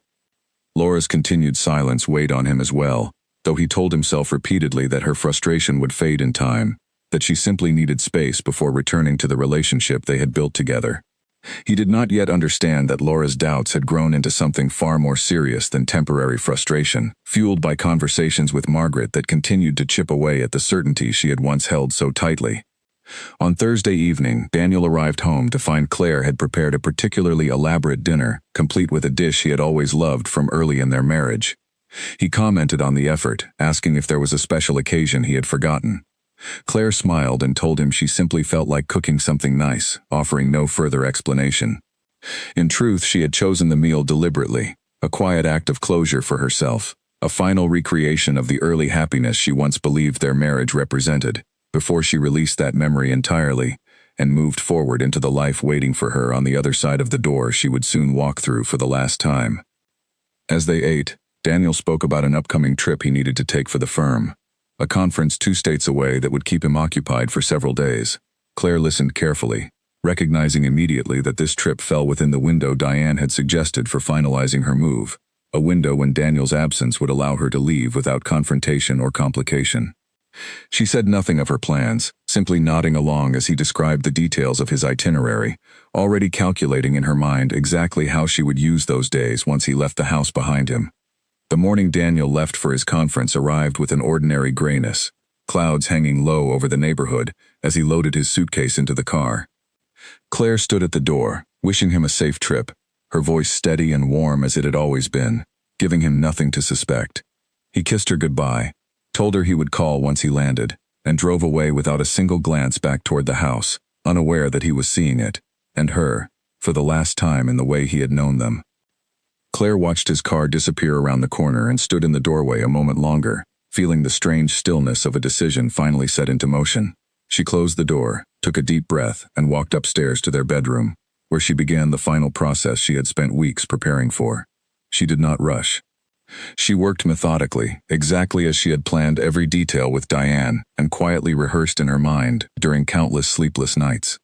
Laura's continued silence weighed on him as well, though he told himself repeatedly that her frustration would fade in time, that she simply needed space before returning to the relationship they had built together. He did not yet understand that Laura's doubts had grown into something far more serious than temporary frustration, fueled by conversations with Margaret that continued to chip away at the certainty she had once held so tightly. On Thursday evening, Daniel arrived home to find Claire had prepared a particularly elaborate dinner, complete with a dish he had always loved from early in their marriage. He commented on the effort, asking if there was a special occasion he had forgotten. Claire smiled and told him she simply felt like cooking something nice, offering no further explanation. In truth, she had chosen the meal deliberately, a quiet act of closure for herself, a final recreation of the early happiness she once believed their marriage represented, before she released that memory entirely and moved forward into the life waiting for her on the other side of the door she would soon walk through for the last time. As they ate, Daniel spoke about an upcoming trip he needed to take for the firm, a conference 2 states away that would keep him occupied for several days. Claire listened carefully, recognizing immediately that this trip fell within the window Diane had suggested for finalizing her move, a window when Daniel's absence would allow her to leave without confrontation or complication. She said nothing of her plans, simply nodding along as he described the details of his itinerary, already calculating in her mind exactly how she would use those days once he left the house behind him. The morning Daniel left for his conference arrived with an ordinary grayness, clouds hanging low over the neighborhood as he loaded his suitcase into the car. Claire stood at the door, wishing him a safe trip, her voice steady and warm as it had always been, giving him nothing to suspect. He kissed her goodbye, told her he would call once he landed, and drove away without a single glance back toward the house, unaware that he was seeing it, and her, for the last time in the way he had known them. Claire watched his car disappear around the corner and stood in the doorway a moment longer, feeling the strange stillness of a decision finally set into motion. She closed the door, took a deep breath, and walked upstairs to their bedroom, where she began the final process she had spent weeks preparing for. She did not rush. She worked methodically, exactly as she had planned every detail with Diane and quietly rehearsed in her mind during countless sleepless nights.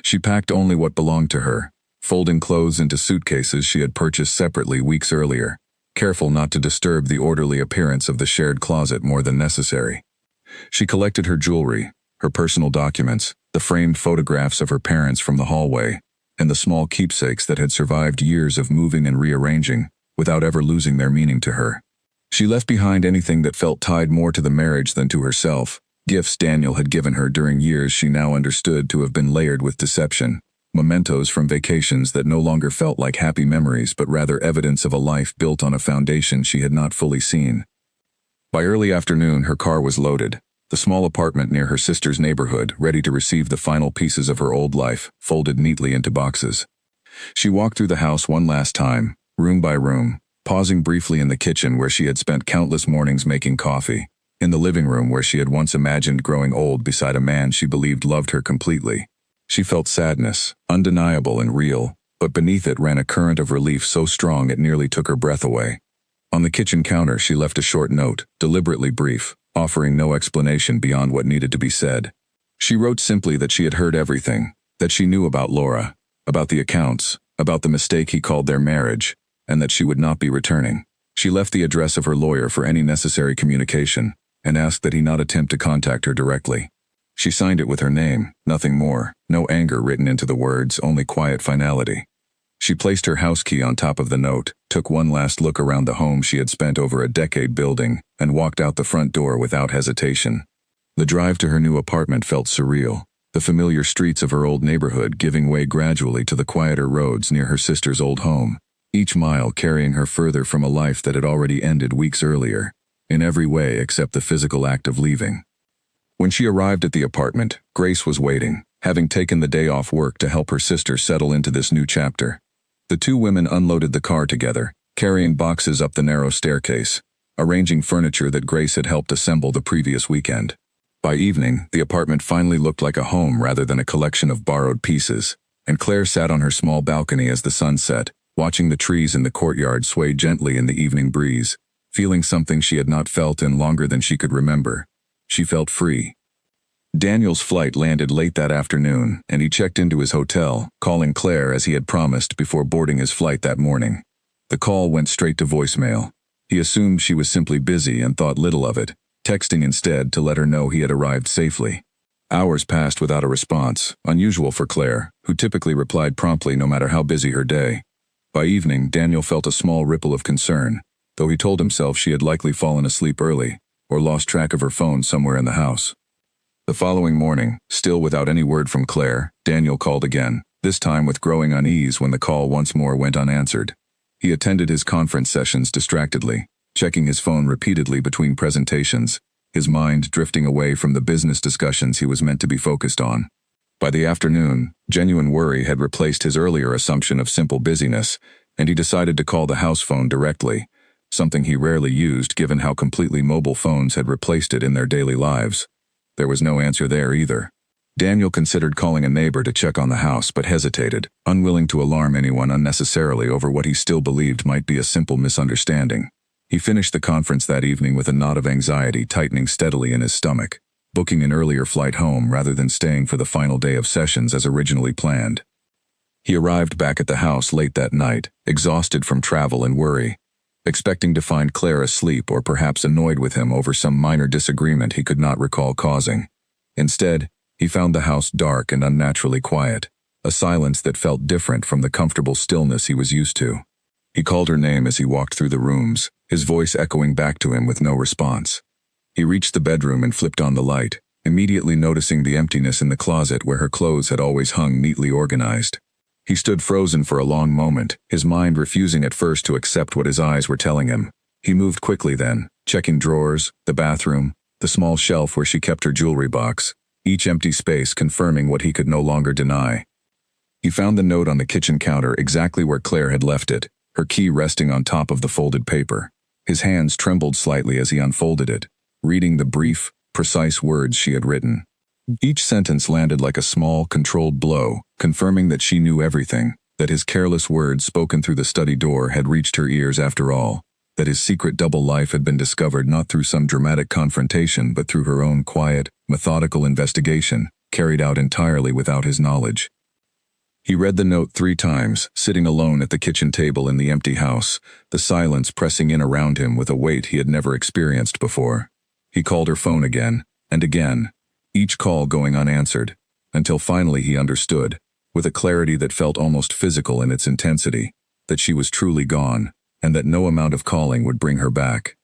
She packed only what belonged to her, folding clothes into suitcases she had purchased separately weeks earlier, careful not to disturb the orderly appearance of the shared closet more than necessary. She collected her jewelry, her personal documents, the framed photographs of her parents from the hallway, and the small keepsakes that had survived years of moving and rearranging, without ever losing their meaning to her. She left behind anything that felt tied more to the marriage than to herself, gifts Daniel had given her during years she now understood to have been layered with deception, mementos from vacations that no longer felt like happy memories but rather evidence of a life built on a foundation she had not fully seen. By early afternoon, her car was loaded, the small apartment near her sister's neighborhood ready to receive the final pieces of her old life, folded neatly into boxes. She walked through the house one last time, room by room, pausing briefly in the kitchen where she had spent countless mornings making coffee, in the living room where she had once imagined growing old beside a man she believed loved her completely. She felt sadness, undeniable and real, but beneath it ran a current of relief so strong it nearly took her breath away. On the kitchen counter she left a short note, deliberately brief, offering no explanation beyond what needed to be said. She wrote simply that she had heard everything, that she knew about Laura, about the accounts, about the mistake he called their marriage, and that she would not be returning. She left the address of her lawyer for any necessary communication, and asked that he not attempt to contact her directly. She signed it with her name, nothing more, no anger written into the words, only quiet finality. She placed her house key on top of the note, took one last look around the home she had spent over a decade building, and walked out the front door without hesitation. The drive to her new apartment felt surreal, the familiar streets of her old neighborhood giving way gradually to the quieter roads near her sister's old home, each mile carrying her further from a life that had already ended weeks earlier, in every way except the physical act of leaving. When she arrived at the apartment, Grace was waiting, having taken the day off work to help her sister settle into this new chapter. The two women unloaded the car together, carrying boxes up the narrow staircase, arranging furniture that Grace had helped assemble the previous weekend. By evening, the apartment finally looked like a home rather than a collection of borrowed pieces, and Claire sat on her small balcony as the sun set, watching the trees in the courtyard sway gently in the evening breeze, feeling something she had not felt in longer than she could remember. She felt free. Daniel's flight landed late that afternoon, and he checked into his hotel, calling Claire as he had promised before boarding his flight that morning. The call went straight to voicemail. He assumed she was simply busy and thought little of it, texting instead to let her know he had arrived safely. Hours passed without a response, unusual for Claire, who typically replied promptly no matter how busy her day. By evening, Daniel felt a small ripple of concern, though he told himself she had likely fallen asleep early, or lost track of her phone somewhere in the house. The following morning, still without any word from Claire, Daniel called again, this time with growing unease when the call once more went unanswered. He attended his conference sessions distractedly, checking his phone repeatedly between presentations, his mind drifting away from the business discussions he was meant to be focused on. By the afternoon, genuine worry had replaced his earlier assumption of simple busyness, and he decided to call the house phone directly, something he rarely used given how completely mobile phones had replaced it in their daily lives. There was no answer there either. Daniel considered calling a neighbor to check on the house but hesitated, unwilling to alarm anyone unnecessarily over what he still believed might be a simple misunderstanding. He finished the conference that evening with a knot of anxiety tightening steadily in his stomach, booking an earlier flight home rather than staying for the final day of sessions as originally planned. He arrived back at the house late that night, exhausted from travel and worry, expecting to find Claire asleep or perhaps annoyed with him over some minor disagreement he could not recall causing. Instead, he found the house dark and unnaturally quiet, a silence that felt different from the comfortable stillness he was used to. He called her name as he walked through the rooms, his voice echoing back to him with no response. He reached the bedroom and flipped on the light, immediately noticing the emptiness in the closet where her clothes had always hung neatly organized. He stood frozen for a long moment, his mind refusing at first to accept what his eyes were telling him. He moved quickly then, checking drawers, the bathroom, the small shelf where she kept her jewelry box, each empty space confirming what he could no longer deny. He found the note on the kitchen counter exactly where Claire had left it, her key resting on top of the folded paper. His hands trembled slightly as he unfolded it, reading the brief, precise words she had written. Each sentence landed like a small, controlled blow, confirming that she knew everything, that his careless words spoken through the study door had reached her ears after all, that his secret double life had been discovered not through some dramatic confrontation but through her own quiet, methodical investigation, carried out entirely without his knowledge. He read the note 3 times, sitting alone at the kitchen table in the empty house, the silence pressing in around him with a weight he had never experienced before. He called her phone again, and again, each call going unanswered, until finally he understood, with a clarity that felt almost physical in its intensity, that she was truly gone, and that no amount of calling would bring her back.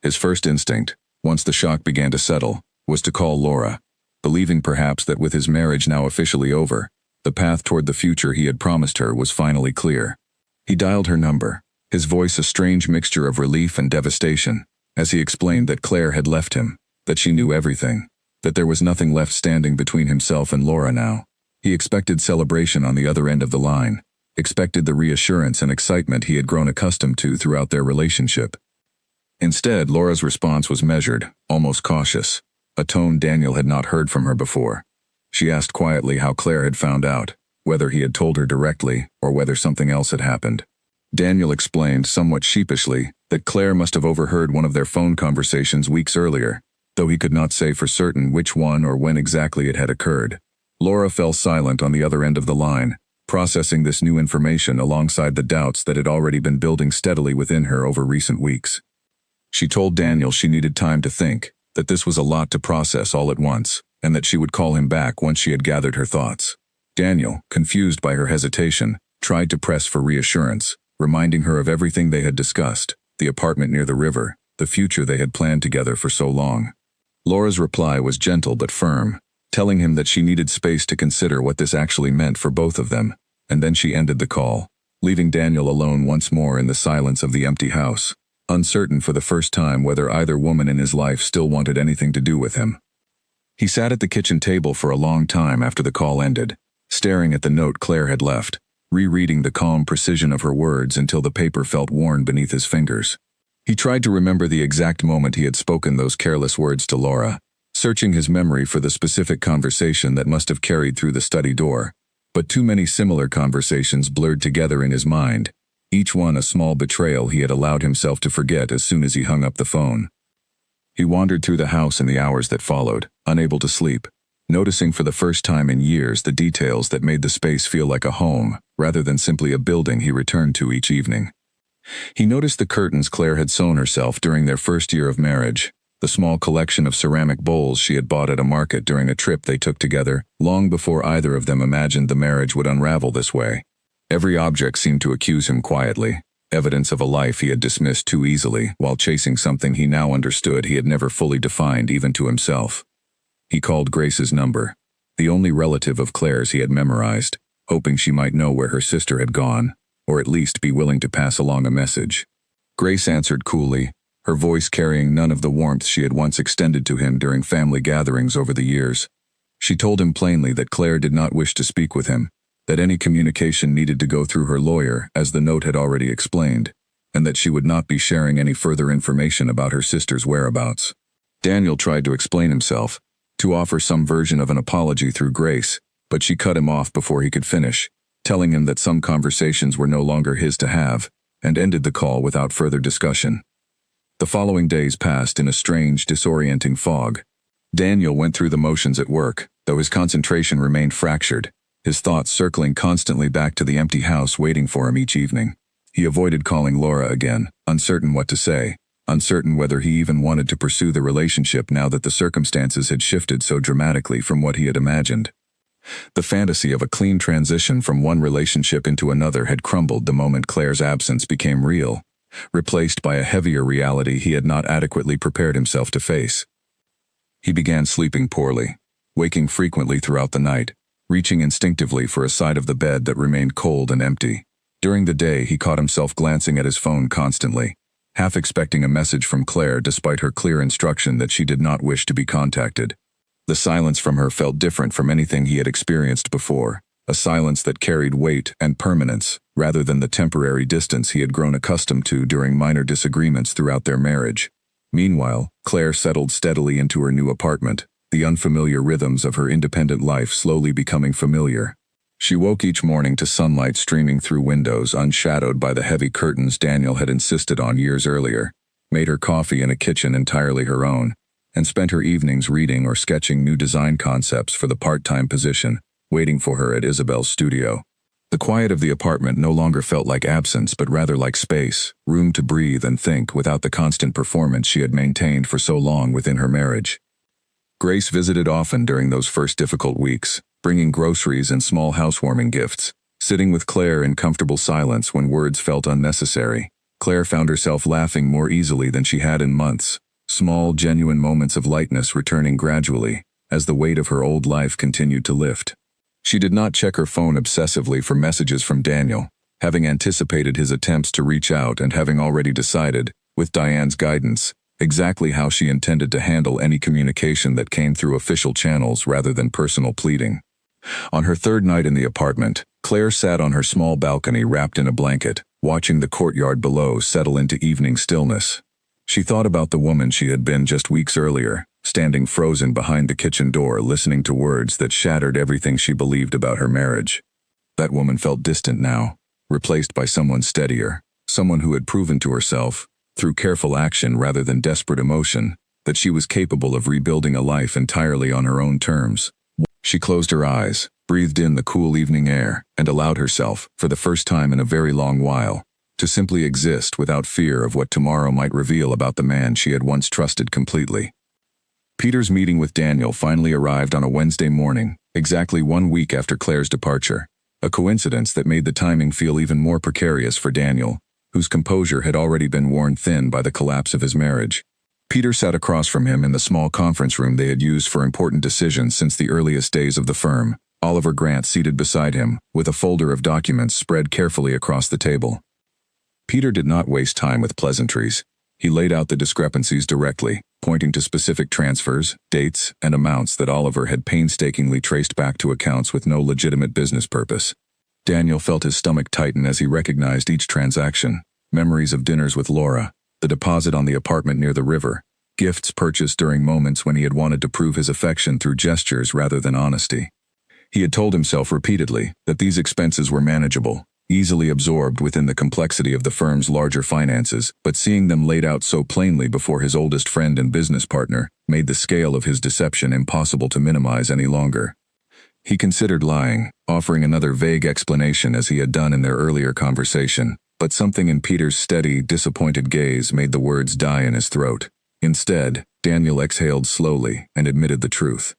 His first instinct, once the shock began to settle, was to call Laura, believing perhaps that with his marriage now officially over, the path toward the future he had promised her was finally clear. He dialed her number, his voice a strange mixture of relief and devastation, as he explained that Claire had left him, that she knew everything, that there was nothing left standing between himself and Laura now. He expected celebration on the other end of the line, expected the reassurance and excitement he had grown accustomed to throughout their relationship. Instead, Laura's response was measured, almost cautious, a tone Daniel had not heard from her before. She asked quietly how Claire had found out, whether he had told her directly or whether something else had happened. Daniel explained, somewhat sheepishly, that Claire must have overheard one of their phone conversations weeks earlier, though he could not say for certain which one or when exactly it had occurred. Laura fell silent on the other end of the line, processing this new information alongside the doubts that had already been building steadily within her over recent weeks. She told Daniel she needed time to think, that this was a lot to process all at once, and that she would call him back once she had gathered her thoughts. Daniel, confused by her hesitation, tried to press for reassurance, reminding her of everything they had discussed, the apartment near the river, the future they had planned together for so long. Laura's reply was gentle but firm, telling him that she needed space to consider what this actually meant for both of them, and then she ended the call, leaving Daniel alone once more in the silence of the empty house, uncertain for the first time whether either woman in his life still wanted anything to do with him. He sat at the kitchen table for a long time after the call ended, staring at the note Claire had left, rereading the calm precision of her words until the paper felt worn beneath his fingers. He tried to remember the exact moment he had spoken those careless words to Laura, searching his memory for the specific conversation that must have carried through the study door, but too many similar conversations blurred together in his mind, each one a small betrayal he had allowed himself to forget as soon as he hung up the phone. He wandered through the house in the hours that followed, unable to sleep, noticing for the first time in years the details that made the space feel like a home, rather than simply a building he returned to each evening. He noticed the curtains Claire had sewn herself during their first year of marriage, the small collection of ceramic bowls she had bought at a market during a trip they took together, long before either of them imagined the marriage would unravel this way. Every object seemed to accuse him quietly, evidence of a life he had dismissed too easily while chasing something he now understood he had never fully defined even to himself. He called Grace's number, the only relative of Claire's he had memorized, hoping she might know where her sister had gone, or at least be willing to pass along a message. Grace answered coolly, her voice carrying none of the warmth she had once extended to him during family gatherings over the years. She told him plainly that Claire did not wish to speak with him, that any communication needed to go through her lawyer, as the note had already explained, and that she would not be sharing any further information about her sister's whereabouts. Daniel tried to explain himself, to offer some version of an apology through Grace, but she cut him off before he could finish, telling him that some conversations were no longer his to have, and ended the call without further discussion. The following days passed in a strange, disorienting fog. Daniel went through the motions at work, though his concentration remained fractured, his thoughts circling constantly back to the empty house waiting for him each evening. He avoided calling Laura again, uncertain what to say, uncertain whether he even wanted to pursue the relationship now that the circumstances had shifted so dramatically from what he had imagined. The fantasy of a clean transition from one relationship into another had crumbled the moment Claire's absence became real, replaced by a heavier reality he had not adequately prepared himself to face. He began sleeping poorly, waking frequently throughout the night, reaching instinctively for a side of the bed that remained cold and empty. During the day, he caught himself glancing at his phone constantly, half expecting a message from Claire despite her clear instruction that she did not wish to be contacted. The silence from her felt different from anything he had experienced before, a silence that carried weight and permanence, rather than the temporary distance he had grown accustomed to during minor disagreements throughout their marriage. Meanwhile, Claire settled steadily into her new apartment, the unfamiliar rhythms of her independent life slowly becoming familiar. She woke each morning to sunlight streaming through windows unshadowed by the heavy curtains Daniel had insisted on years earlier, made her coffee in a kitchen entirely her own, and spent her evenings reading or sketching new design concepts for the part-time position, waiting for her at Isabel's studio. The quiet of the apartment no longer felt like absence but rather like space, room to breathe and think without the constant performance she had maintained for so long within her marriage. Grace visited often during those first difficult weeks, bringing groceries and small housewarming gifts, sitting with Claire in comfortable silence when words felt unnecessary. Claire found herself laughing more easily than she had in months, small, genuine moments of lightness returning gradually, as the weight of her old life continued to lift. She did not check her phone obsessively for messages from Daniel, having anticipated his attempts to reach out and having already decided, with Diane's guidance, exactly how she intended to handle any communication that came through official channels rather than personal pleading. On her third night in the apartment, Claire sat on her small balcony wrapped in a blanket, watching the courtyard below settle into evening stillness. She thought about the woman she had been just weeks earlier, standing frozen behind the kitchen door listening to words that shattered everything she believed about her marriage. That woman felt distant now, replaced by someone steadier, someone who had proven to herself, through careful action rather than desperate emotion, that she was capable of rebuilding a life entirely on her own terms. She closed her eyes, breathed in the cool evening air, and allowed herself, for the first time in a very long while, to simply exist without fear of what tomorrow might reveal about the man she had once trusted completely. Peter's meeting with Daniel finally arrived on a Wednesday morning, exactly 1 week after Claire's departure, a coincidence that made the timing feel even more precarious for Daniel, whose composure had already been worn thin by the collapse of his marriage. Peter sat across from him in the small conference room they had used for important decisions since the earliest days of the firm, Oliver Grant seated beside him, with a folder of documents spread carefully across the table. Peter did not waste time with pleasantries. He laid out the discrepancies directly, pointing to specific transfers, dates, and amounts that Oliver had painstakingly traced back to accounts with no legitimate business purpose. Daniel felt his stomach tighten as he recognized each transaction: memories of dinners with Laura, the deposit on the apartment near the river, gifts purchased during moments when he had wanted to prove his affection through gestures rather than honesty. He had told himself repeatedly that these expenses were manageable, easily absorbed within the complexity of the firm's larger finances, but seeing them laid out so plainly before his oldest friend and business partner made the scale of his deception impossible to minimize any longer. He considered lying, offering another vague explanation as he had done in their earlier conversation, but something in Peter's steady, disappointed gaze made the words die in his throat. Instead, Daniel exhaled slowly and admitted the truth.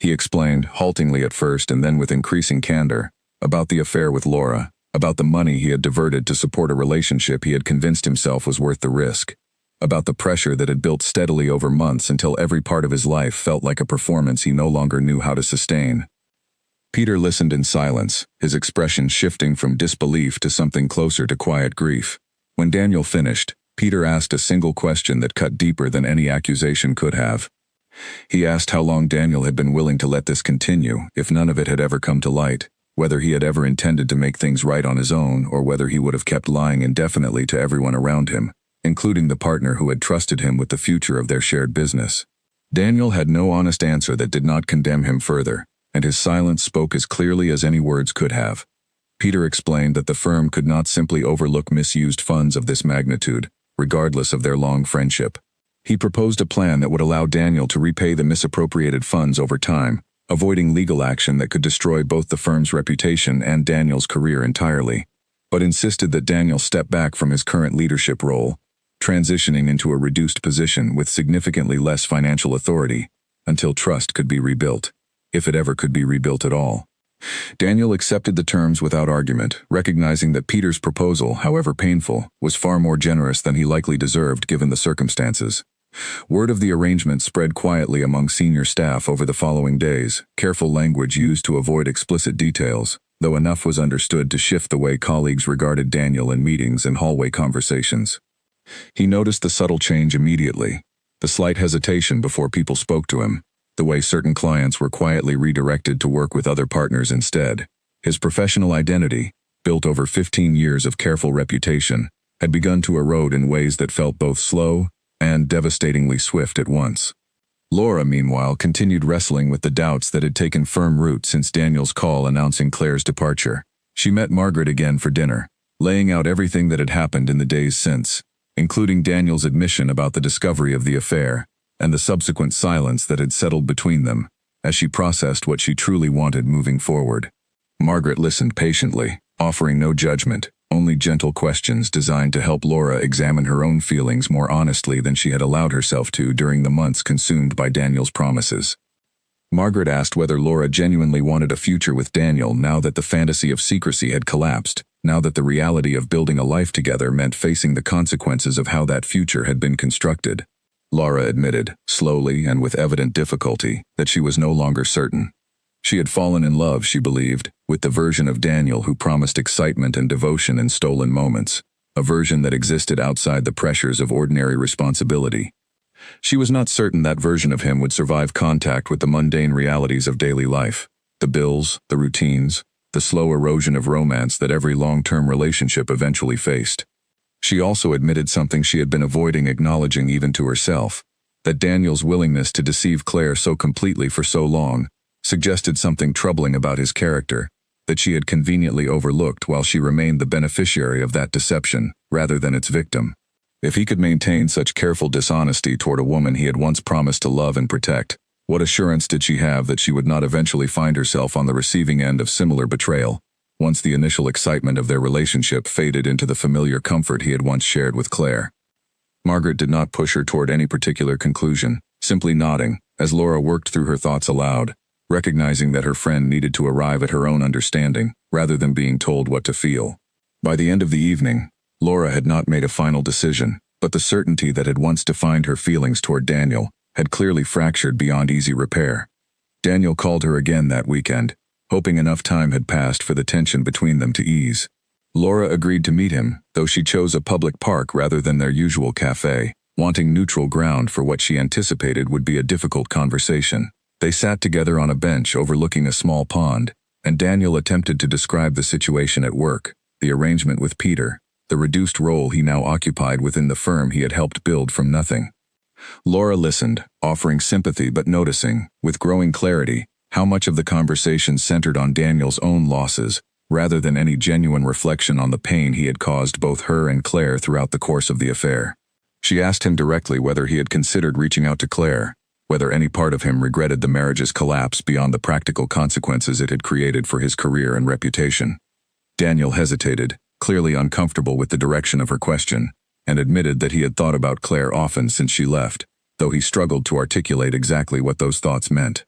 He explained, haltingly at first and then with increasing candor, about the affair with Laura, about the money he had diverted to support a relationship he had convinced himself was worth the risk, about the pressure that had built steadily over months until every part of his life felt like a performance he no longer knew how to sustain. Peter listened in silence, his expression shifting from disbelief to something closer to quiet grief. When Daniel finished, Peter asked a single question that cut deeper than any accusation could have. He asked how long Daniel had been willing to let this continue, if none of it had ever come to light, whether he had ever intended to make things right on his own, or whether he would have kept lying indefinitely to everyone around him, including the partner who had trusted him with the future of their shared business. Daniel had no honest answer that did not condemn him further, and his silence spoke as clearly as any words could have. Peter explained that the firm could not simply overlook misused funds of this magnitude, regardless of their long friendship. He proposed a plan that would allow Daniel to repay the misappropriated funds over time, avoiding legal action that could destroy both the firm's reputation and Daniel's career entirely, but insisted that Daniel step back from his current leadership role, transitioning into a reduced position with significantly less financial authority, until trust could be rebuilt, if it ever could be rebuilt at all. Daniel accepted the terms without argument, recognizing that Peter's proposal, however painful, was far more generous than he likely deserved given the circumstances. Word of the arrangement spread quietly among senior staff over the following days, careful language used to avoid explicit details, though enough was understood to shift the way colleagues regarded Daniel in meetings and hallway conversations. He noticed the subtle change immediately, the slight hesitation before people spoke to him, the way certain clients were quietly redirected to work with other partners instead. His professional identity, built over 15 years of careful reputation, had begun to erode in ways that felt both slow and devastatingly swift at once. Laura, meanwhile, continued wrestling with the doubts that had taken firm root since Daniel's call announcing Claire's departure. She met Margaret again for dinner, laying out everything that had happened in the days since, including Daniel's admission about the discovery of the affair, and the subsequent silence that had settled between them, as she processed what she truly wanted moving forward. Margaret listened patiently, offering no judgment, only gentle questions designed to help Laura examine her own feelings more honestly than she had allowed herself to during the months consumed by Daniel's promises. Margaret asked whether Laura genuinely wanted a future with Daniel now that the fantasy of secrecy had collapsed, now that the reality of building a life together meant facing the consequences of how that future had been constructed. Laura admitted, slowly and with evident difficulty, that she was no longer certain. She had fallen in love, she believed, with the version of Daniel who promised excitement and devotion in stolen moments, a version that existed outside the pressures of ordinary responsibility. She was not certain that version of him would survive contact with the mundane realities of daily life, the bills, the routines, the slow erosion of romance that every long-term relationship eventually faced. She also admitted something she had been avoiding acknowledging even to herself, that Daniel's willingness to deceive Claire so completely for so long suggested something troubling about his character that she had conveniently overlooked while she remained the beneficiary of that deception rather than its victim. If he could maintain such careful dishonesty toward a woman he had once promised to love and protect, what assurance did she have that she would not eventually find herself on the receiving end of similar betrayal, once the initial excitement of their relationship faded into the familiar comfort he had once shared with Claire? Margaret did not push her toward any particular conclusion, simply nodding, as Laura worked through her thoughts aloud, recognizing that her friend needed to arrive at her own understanding, rather than being told what to feel. By the end of the evening, Laura had not made a final decision, but the certainty that had once defined her feelings toward Daniel had clearly fractured beyond easy repair. Daniel called her again that weekend, hoping enough time had passed for the tension between them to ease. Laura agreed to meet him, though she chose a public park rather than their usual cafe, wanting neutral ground for what she anticipated would be a difficult conversation. They sat together on a bench overlooking a small pond, and Daniel attempted to describe the situation at work, the arrangement with Peter, the reduced role he now occupied within the firm he had helped build from nothing. Laura listened, offering sympathy but noticing, with growing clarity, how much of the conversation centered on Daniel's own losses, rather than any genuine reflection on the pain he had caused both her and Claire throughout the course of the affair. She asked him directly whether he had considered reaching out to Claire, whether any part of him regretted the marriage's collapse beyond the practical consequences it had created for his career and reputation. Daniel hesitated, clearly uncomfortable with the direction of her question, and admitted that he had thought about Claire often since she left, though he struggled to articulate exactly what those thoughts meant.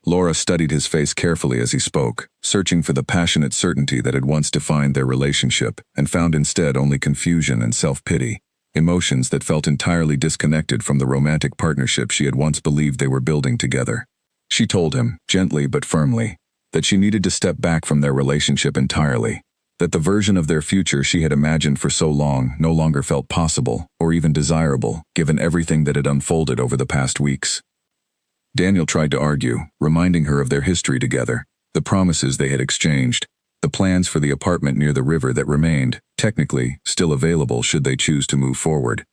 Laura studied his face carefully as he spoke, searching for the passionate certainty that had once defined their relationship, and found instead only confusion and self-pity, emotions that felt entirely disconnected from the romantic partnership she had once believed they were building together. She told him, gently but firmly, that she needed to step back from their relationship entirely, that the version of their future she had imagined for so long no longer felt possible or even desirable, given everything that had unfolded over the past weeks. Daniel tried to argue, reminding her of their history together, the promises they had exchanged, the plans for the apartment near the river that remained, technically, still available should they choose to move forward.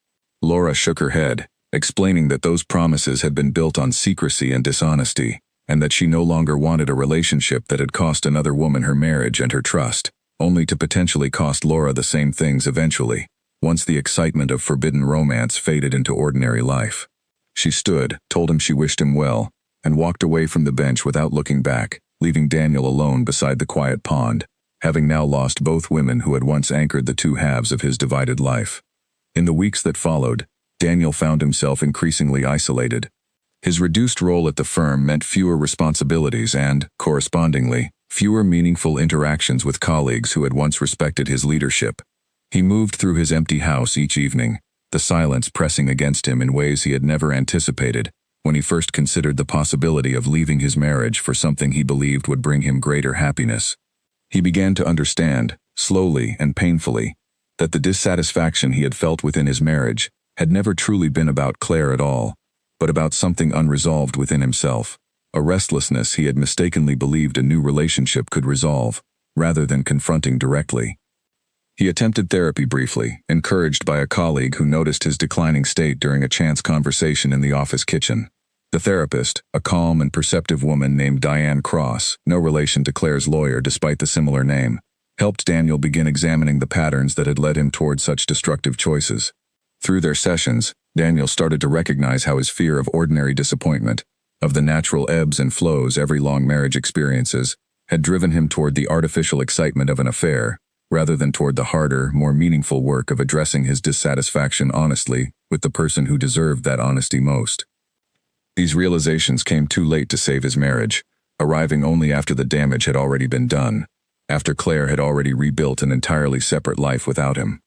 Laura shook her head, explaining that those promises had been built on secrecy and dishonesty, and that she no longer wanted a relationship that had cost another woman her marriage and her trust, only to potentially cost Laura the same things eventually, once the excitement of forbidden romance faded into ordinary life. She stood, told him she wished him well, and walked away from the bench without looking back, leaving Daniel alone beside the quiet pond, having now lost both women who had once anchored the two halves of his divided life. In the weeks that followed, Daniel found himself increasingly isolated. His reduced role at the firm meant fewer responsibilities and, correspondingly, fewer meaningful interactions with colleagues who had once respected his leadership. He moved through his empty house each evening, the silence pressing against him in ways he had never anticipated when he first considered the possibility of leaving his marriage for something he believed would bring him greater happiness. He began to understand, slowly and painfully, that the dissatisfaction he had felt within his marriage had never truly been about Claire at all, but about something unresolved within himself, a restlessness he had mistakenly believed a new relationship could resolve, rather than confronting directly. He attempted therapy briefly, encouraged by a colleague who noticed his declining state during a chance conversation in the office kitchen. The therapist, a calm and perceptive woman named Diane Cross, no relation to Claire's lawyer despite the similar name, helped Daniel begin examining the patterns that had led him toward such destructive choices. Through their sessions, Daniel started to recognize how his fear of ordinary disappointment, of the natural ebbs and flows every long marriage experiences, had driven him toward the artificial excitement of an affair, rather than toward the harder, more meaningful work of addressing his dissatisfaction honestly with the person who deserved that honesty most. These realizations came too late to save his marriage, arriving only after the damage had already been done, after Claire had already rebuilt an entirely separate life without him.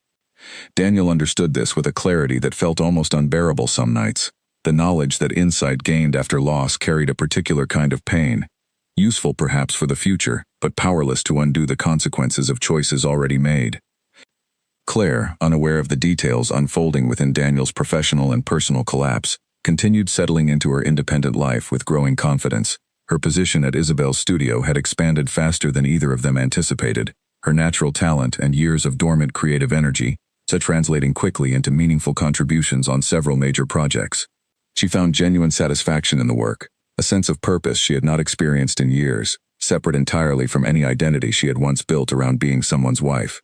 Daniel understood this with a clarity that felt almost unbearable some nights. The knowledge that insight gained after loss carried a particular kind of pain, useful perhaps for the future, but powerless to undo the consequences of choices already made. Claire, unaware of the details unfolding within Daniel's professional and personal collapse, continued settling into her independent life with growing confidence, Her position at Isabel's studio had expanded faster than either of them anticipated, her natural talent and years of dormant creative energy translating quickly into meaningful contributions on several major projects. She found genuine satisfaction in the work, a sense of purpose she had not experienced in years, separate entirely from any identity she had once built around being someone's wife.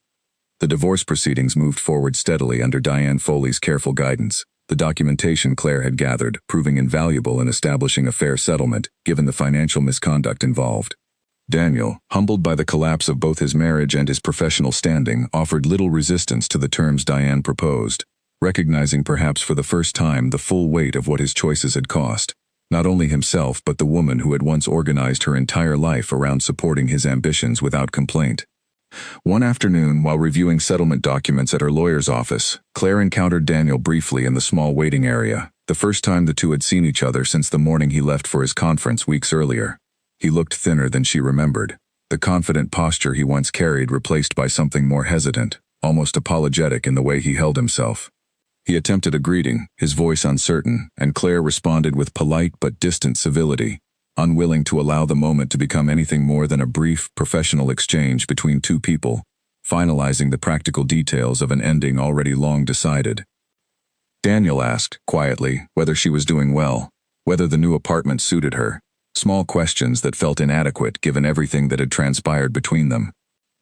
The divorce proceedings moved forward steadily under Diane Foley's careful guidance, the documentation Claire had gathered proving invaluable in establishing a fair settlement given the financial misconduct involved. Daniel, humbled by the collapse of both his marriage and his professional standing, offered little resistance to the terms Diane proposed, recognizing perhaps for the first time the full weight of what his choices had cost, not only himself but the woman who had once organized her entire life around supporting his ambitions without complaint. One afternoon, while reviewing settlement documents at her lawyer's office, Claire encountered Daniel briefly in the small waiting area, the first time the two had seen each other since the morning he left for his conference weeks earlier. He looked thinner than she remembered, the confident posture he once carried replaced by something more hesitant, almost apologetic in the way he held himself. He attempted a greeting, his voice uncertain, and Claire responded with polite but distant civility, unwilling to allow the moment to become anything more than a brief, professional exchange between two people, finalizing the practical details of an ending already long decided. Daniel asked, quietly, whether she was doing well, whether the new apartment suited her. Small questions that felt inadequate given everything that had transpired between them.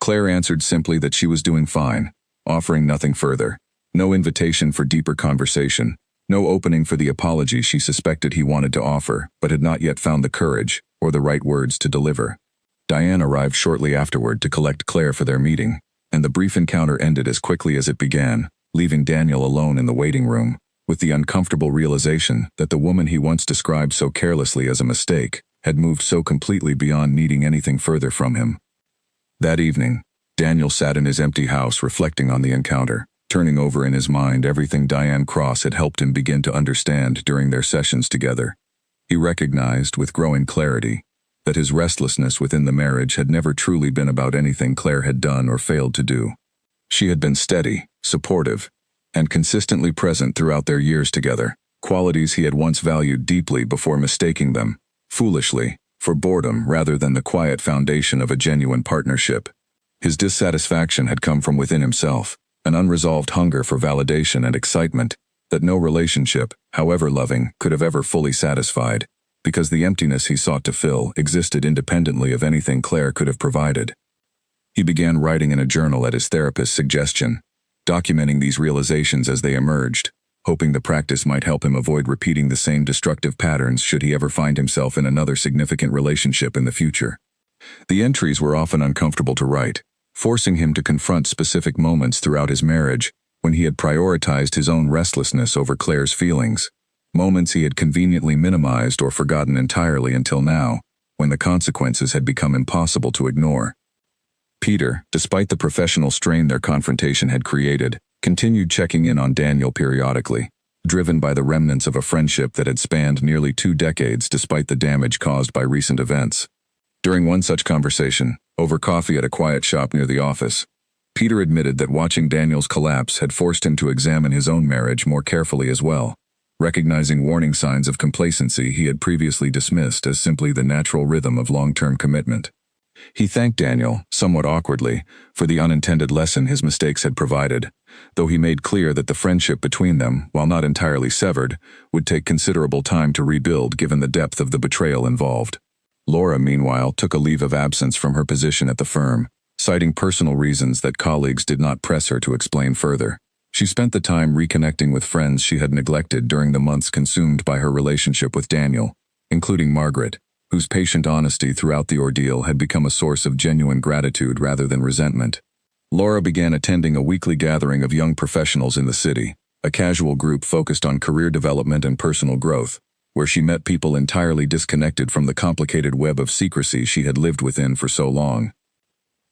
Claire answered simply that she was doing fine, offering nothing further. No invitation for deeper conversation, no opening for the apology she suspected he wanted to offer, but had not yet found the courage or the right words to deliver. Diane arrived shortly afterward to collect Claire for their meeting, and the brief encounter ended as quickly as it began, leaving Daniel alone in the waiting room, with the uncomfortable realization that the woman he once described so carelessly as a mistake had moved so completely beyond needing anything further from him. That evening, Daniel sat in his empty house reflecting on the encounter, turning over in his mind everything Diane Cross had helped him begin to understand during their sessions together. He recognized, with growing clarity, that his restlessness within the marriage had never truly been about anything Claire had done or failed to do. She had been steady, supportive, and consistently present throughout their years together, qualities he had once valued deeply before mistaking them, foolishly, for boredom rather than the quiet foundation of a genuine partnership. His dissatisfaction had come from within himself, an unresolved hunger for validation and excitement that no relationship, however loving, could have ever fully satisfied, because the emptiness he sought to fill existed independently of anything Claire could have provided. He began writing in a journal at his therapist's suggestion, documenting these realizations as they emerged, hoping the practice might help him avoid repeating the same destructive patterns should he ever find himself in another significant relationship in the future. The entries were often uncomfortable to write, forcing him to confront specific moments throughout his marriage when he had prioritized his own restlessness over Claire's feelings, moments he had conveniently minimized or forgotten entirely until now, when the consequences had become impossible to ignore. Peter, despite the professional strain their confrontation had created, continued checking in on Daniel periodically, driven by the remnants of a friendship that had spanned nearly 2 decades despite the damage caused by recent events. During one such conversation, over coffee at a quiet shop near the office, Peter admitted that watching Daniel's collapse had forced him to examine his own marriage more carefully as well, recognizing warning signs of complacency he had previously dismissed as simply the natural rhythm of long-term commitment. He thanked Daniel, somewhat awkwardly, for the unintended lesson his mistakes had provided, though he made clear that the friendship between them, while not entirely severed, would take considerable time to rebuild given the depth of the betrayal involved. Laura, meanwhile, took a leave of absence from her position at the firm, citing personal reasons that colleagues did not press her to explain further. She spent the time reconnecting with friends she had neglected during the months consumed by her relationship with Daniel, including Margaret, whose patient honesty throughout the ordeal had become a source of genuine gratitude rather than resentment. Laura began attending a weekly gathering of young professionals in the city, a casual group focused on career development and personal growth, where she met people entirely disconnected from the complicated web of secrecy she had lived within for so long.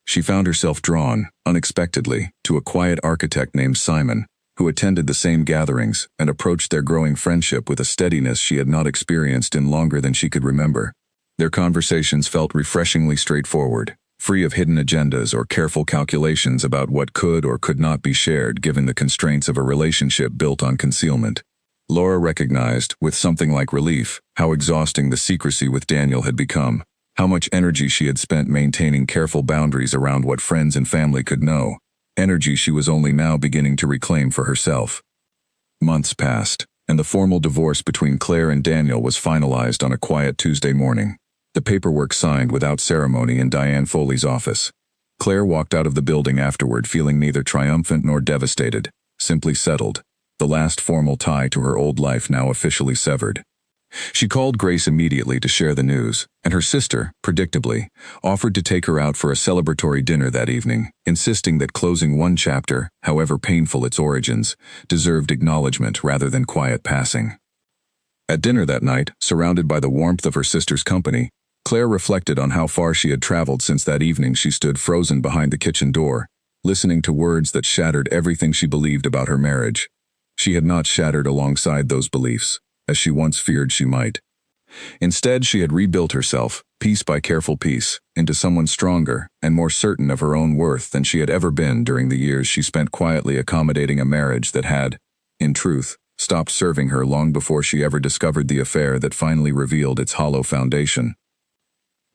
She found herself drawn, unexpectedly, to a quiet architect named Simon, who attended the same gatherings and approached their growing friendship with a steadiness she had not experienced in longer than she could remember. Their conversations felt refreshingly straightforward, free of hidden agendas or careful calculations about what could or could not be shared given the constraints of a relationship built on concealment. Laura recognized, with something like relief, how exhausting the secrecy with Daniel had become, how much energy she had spent maintaining careful boundaries around what friends and family could know, energy she was only now beginning to reclaim for herself. Months passed, and the formal divorce between Claire and Daniel was finalized on a quiet Tuesday morning. The paperwork signed without ceremony in Diane Foley's office. Claire walked out of the building afterward feeling neither triumphant nor devastated, simply settled, the last formal tie to her old life now officially severed. She called Grace immediately to share the news, and her sister, predictably, offered to take her out for a celebratory dinner that evening, insisting that closing one chapter, however painful its origins, deserved acknowledgement rather than quiet passing. At dinner that night, surrounded by the warmth of her sister's company, Claire reflected on how far she had traveled since that evening she stood frozen behind the kitchen door, listening to words that shattered everything she believed about her marriage. She had not shattered alongside those beliefs, as she once feared she might. Instead, she had rebuilt herself, piece by careful piece, into someone stronger and more certain of her own worth than she had ever been during the years she spent quietly accommodating a marriage that had, in truth, stopped serving her long before she ever discovered the affair that finally revealed its hollow foundation.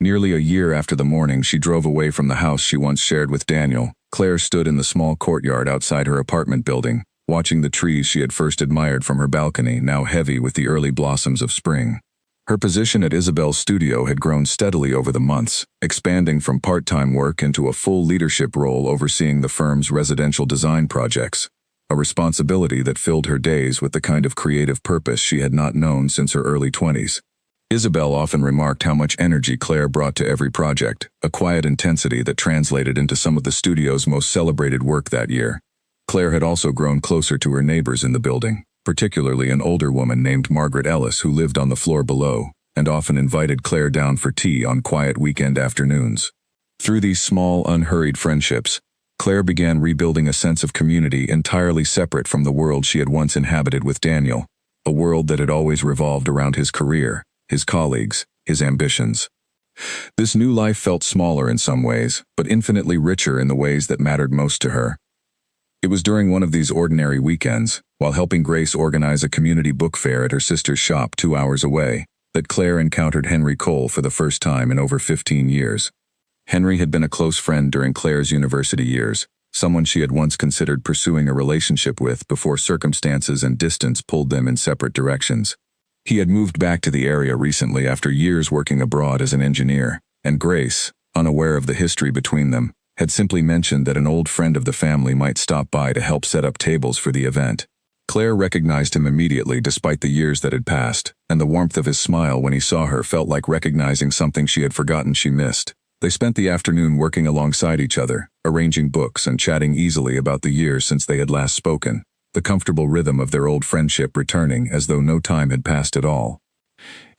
Nearly a year after the morning she drove away from the house she once shared with Daniel, Claire stood in the small courtyard outside her apartment building, watching the trees she had first admired from her balcony now heavy with the early blossoms of spring. Her position at Isabel's studio had grown steadily over the months, expanding from part-time work into a full leadership role overseeing the firm's residential design projects, a responsibility that filled her days with the kind of creative purpose she had not known since her early 20s. Isabel often remarked how much energy Claire brought to every project, a quiet intensity that translated into some of the studio's most celebrated work that year. Claire had also grown closer to her neighbors in the building, particularly an older woman named Margaret Ellis who lived on the floor below, and often invited Claire down for tea on quiet weekend afternoons. Through these small, unhurried friendships, Claire began rebuilding a sense of community entirely separate from the world she had once inhabited with Daniel, a world that had always revolved around his career, his colleagues, his ambitions. This new life felt smaller in some ways, but infinitely richer in the ways that mattered most to her. It was during one of these ordinary weekends, while helping Grace organize a community book fair at her sister's shop 2 hours away, that Claire encountered Henry Cole for the first time in over 15 years. Henry had been a close friend during Claire's university years, someone she had once considered pursuing a relationship with before circumstances and distance pulled them in separate directions. He had moved back to the area recently after years working abroad as an engineer, and Grace, unaware of the history between them, had simply mentioned that an old friend of the family might stop by to help set up tables for the event. Claire recognized him immediately despite the years that had passed, and the warmth of his smile when he saw her felt like recognizing something she had forgotten she missed. They spent the afternoon working alongside each other, arranging books and chatting easily about the years since they had last spoken, the comfortable rhythm of their old friendship returning as though no time had passed at all.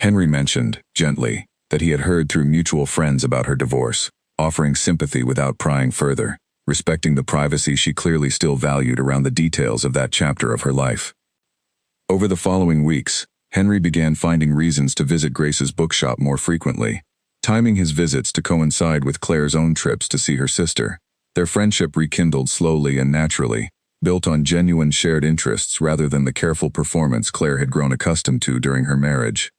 Henry mentioned, gently, that he had heard through mutual friends about her divorce, offering sympathy without prying further, respecting the privacy she clearly still valued around the details of that chapter of her life. Over the following weeks, Henry began finding reasons to visit Grace's bookshop more frequently, timing his visits to coincide with Claire's own trips to see her sister. Their friendship rekindled slowly and naturally, built on genuine shared interests rather than the careful performance Claire had grown accustomed to during her marriage.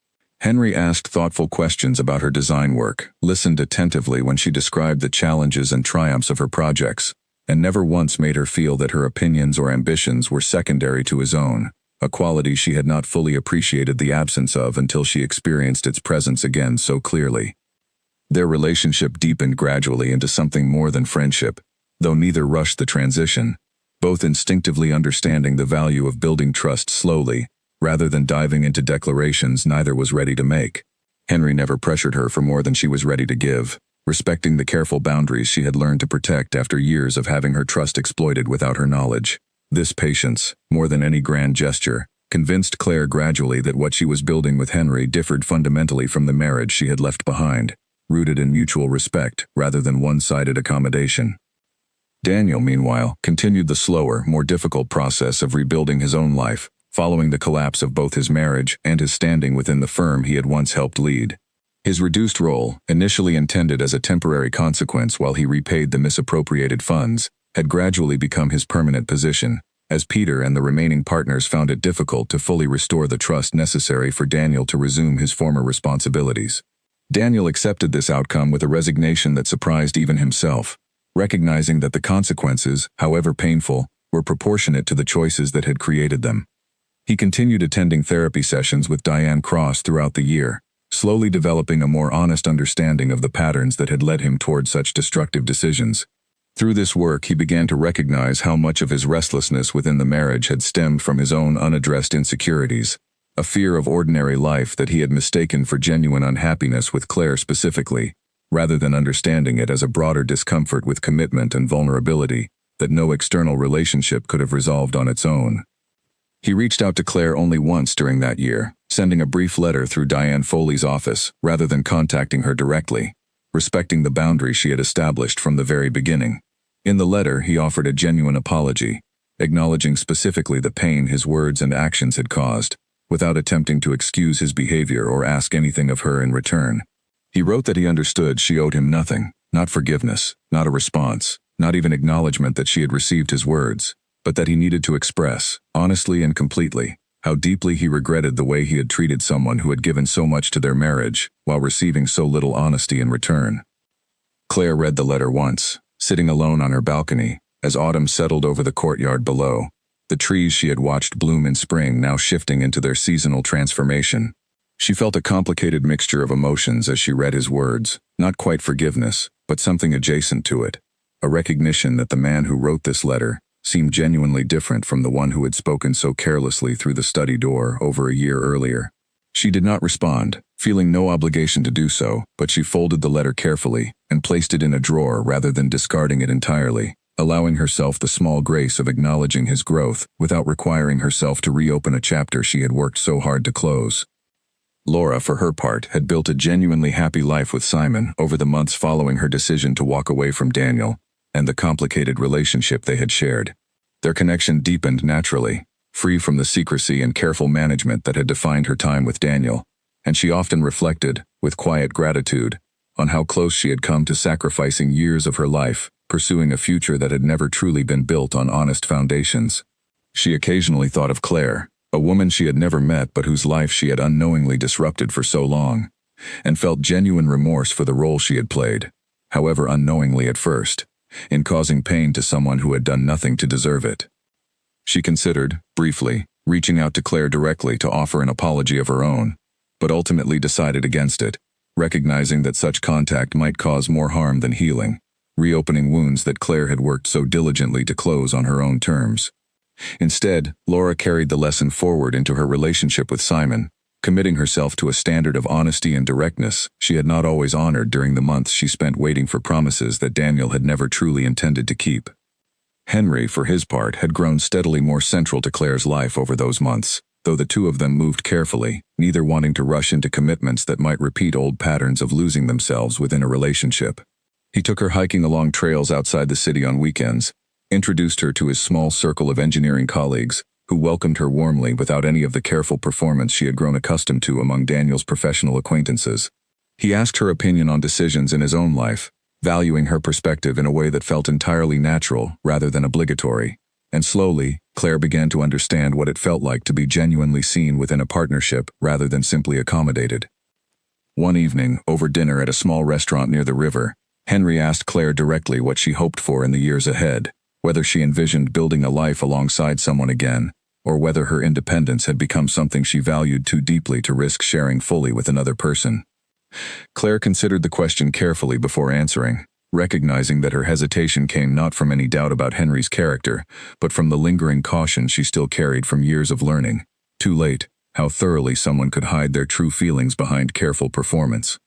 Henry asked thoughtful questions about her design work, listened attentively when she described the challenges and triumphs of her projects, and never once made her feel that her opinions or ambitions were secondary to his own, a quality she had not fully appreciated the absence of until she experienced its presence again so clearly. Their relationship deepened gradually into something more than friendship, though neither rushed the transition, both instinctively understanding the value of building trust slowly, rather than diving into declarations neither was ready to make. Henry never pressured her for more than she was ready to give, respecting the careful boundaries she had learned to protect after years of having her trust exploited without her knowledge. This patience, more than any grand gesture, convinced Claire gradually that what she was building with Henry differed fundamentally from the marriage she had left behind, rooted in mutual respect rather than one-sided accommodation. Daniel, meanwhile, continued the slower, more difficult process of rebuilding his own life, following the collapse of both his marriage and his standing within the firm he had once helped lead. His reduced role, initially intended as a temporary consequence while he repaid the misappropriated funds, had gradually become his permanent position, as Peter and the remaining partners found it difficult to fully restore the trust necessary for Daniel to resume his former responsibilities. Daniel accepted this outcome with a resignation that surprised even himself, recognizing that the consequences, however painful, were proportionate to the choices that had created them. He continued attending therapy sessions with Diane Cross throughout the year, slowly developing a more honest understanding of the patterns that had led him toward such destructive decisions. Through this work, he began to recognize how much of his restlessness within the marriage had stemmed from his own unaddressed insecurities, a fear of ordinary life that he had mistaken for genuine unhappiness with Claire specifically, rather than understanding it as a broader discomfort with commitment and vulnerability that no external relationship could have resolved on its own. He reached out to Claire only once during that year, sending a brief letter through Diane Foley's office rather than contacting her directly, respecting the boundary she had established from the very beginning. In the letter, he offered a genuine apology, acknowledging specifically the pain his words and actions had caused, without attempting to excuse his behavior or ask anything of her in return. He wrote that he understood she owed him nothing, not forgiveness, not a response, not even acknowledgement that she had received his words, but that he needed to express, honestly and completely, how deeply he regretted the way he had treated someone who had given so much to their marriage, while receiving so little honesty in return. Claire read the letter once, sitting alone on her balcony, as autumn settled over the courtyard below, the trees she had watched bloom in spring now shifting into their seasonal transformation. She felt a complicated mixture of emotions as she read his words, not quite forgiveness, but something adjacent to it, a recognition that the man who wrote this letter seemed genuinely different from the one who had spoken so carelessly through the study door over a year earlier. She did not respond, feeling no obligation to do so, but she folded the letter carefully and placed it in a drawer rather than discarding it entirely, allowing herself the small grace of acknowledging his growth without requiring herself to reopen a chapter she had worked so hard to close. Laura, for her part, had built a genuinely happy life with Simon over the months following her decision to walk away from Daniel and the complicated relationship they had shared. Their connection deepened naturally, free from the secrecy and careful management that had defined her time with Daniel, and she often reflected, with quiet gratitude, on how close she had come to sacrificing years of her life, pursuing a future that had never truly been built on honest foundations. She occasionally thought of Claire, a woman she had never met but whose life she had unknowingly disrupted for so long, and felt genuine remorse for the role she had played, however unknowingly at first, in causing pain to someone who had done nothing to deserve it. She considered, briefly, reaching out to Claire directly to offer an apology of her own, but ultimately decided against it, recognizing that such contact might cause more harm than healing, reopening wounds that Claire had worked so diligently to close on her own terms. Instead, Laura carried the lesson forward into her relationship with Simon, committing herself to a standard of honesty and directness she had not always honored during the months she spent waiting for promises that Daniel had never truly intended to keep. Henry, for his part, had grown steadily more central to Claire's life over those months, though the two of them moved carefully, neither wanting to rush into commitments that might repeat old patterns of losing themselves within a relationship. He took her hiking along trails outside the city on weekends, introduced her to his small circle of engineering colleagues, who welcomed her warmly without any of the careful performance she had grown accustomed to among Daniel's professional acquaintances. He asked her opinion on decisions in his own life, valuing her perspective in a way that felt entirely natural rather than obligatory, and slowly, Claire began to understand what it felt like to be genuinely seen within a partnership rather than simply accommodated. One evening, over dinner at a small restaurant near the river, Henry asked Claire directly what she hoped for in the years ahead, whether she envisioned building a life alongside someone again, or whether her independence had become something she valued too deeply to risk sharing fully with another person. Claire considered the question carefully before answering, recognizing that her hesitation came not from any doubt about Henry's character, but from the lingering caution she still carried from years of learning, too late, how thoroughly someone could hide their true feelings behind careful performance.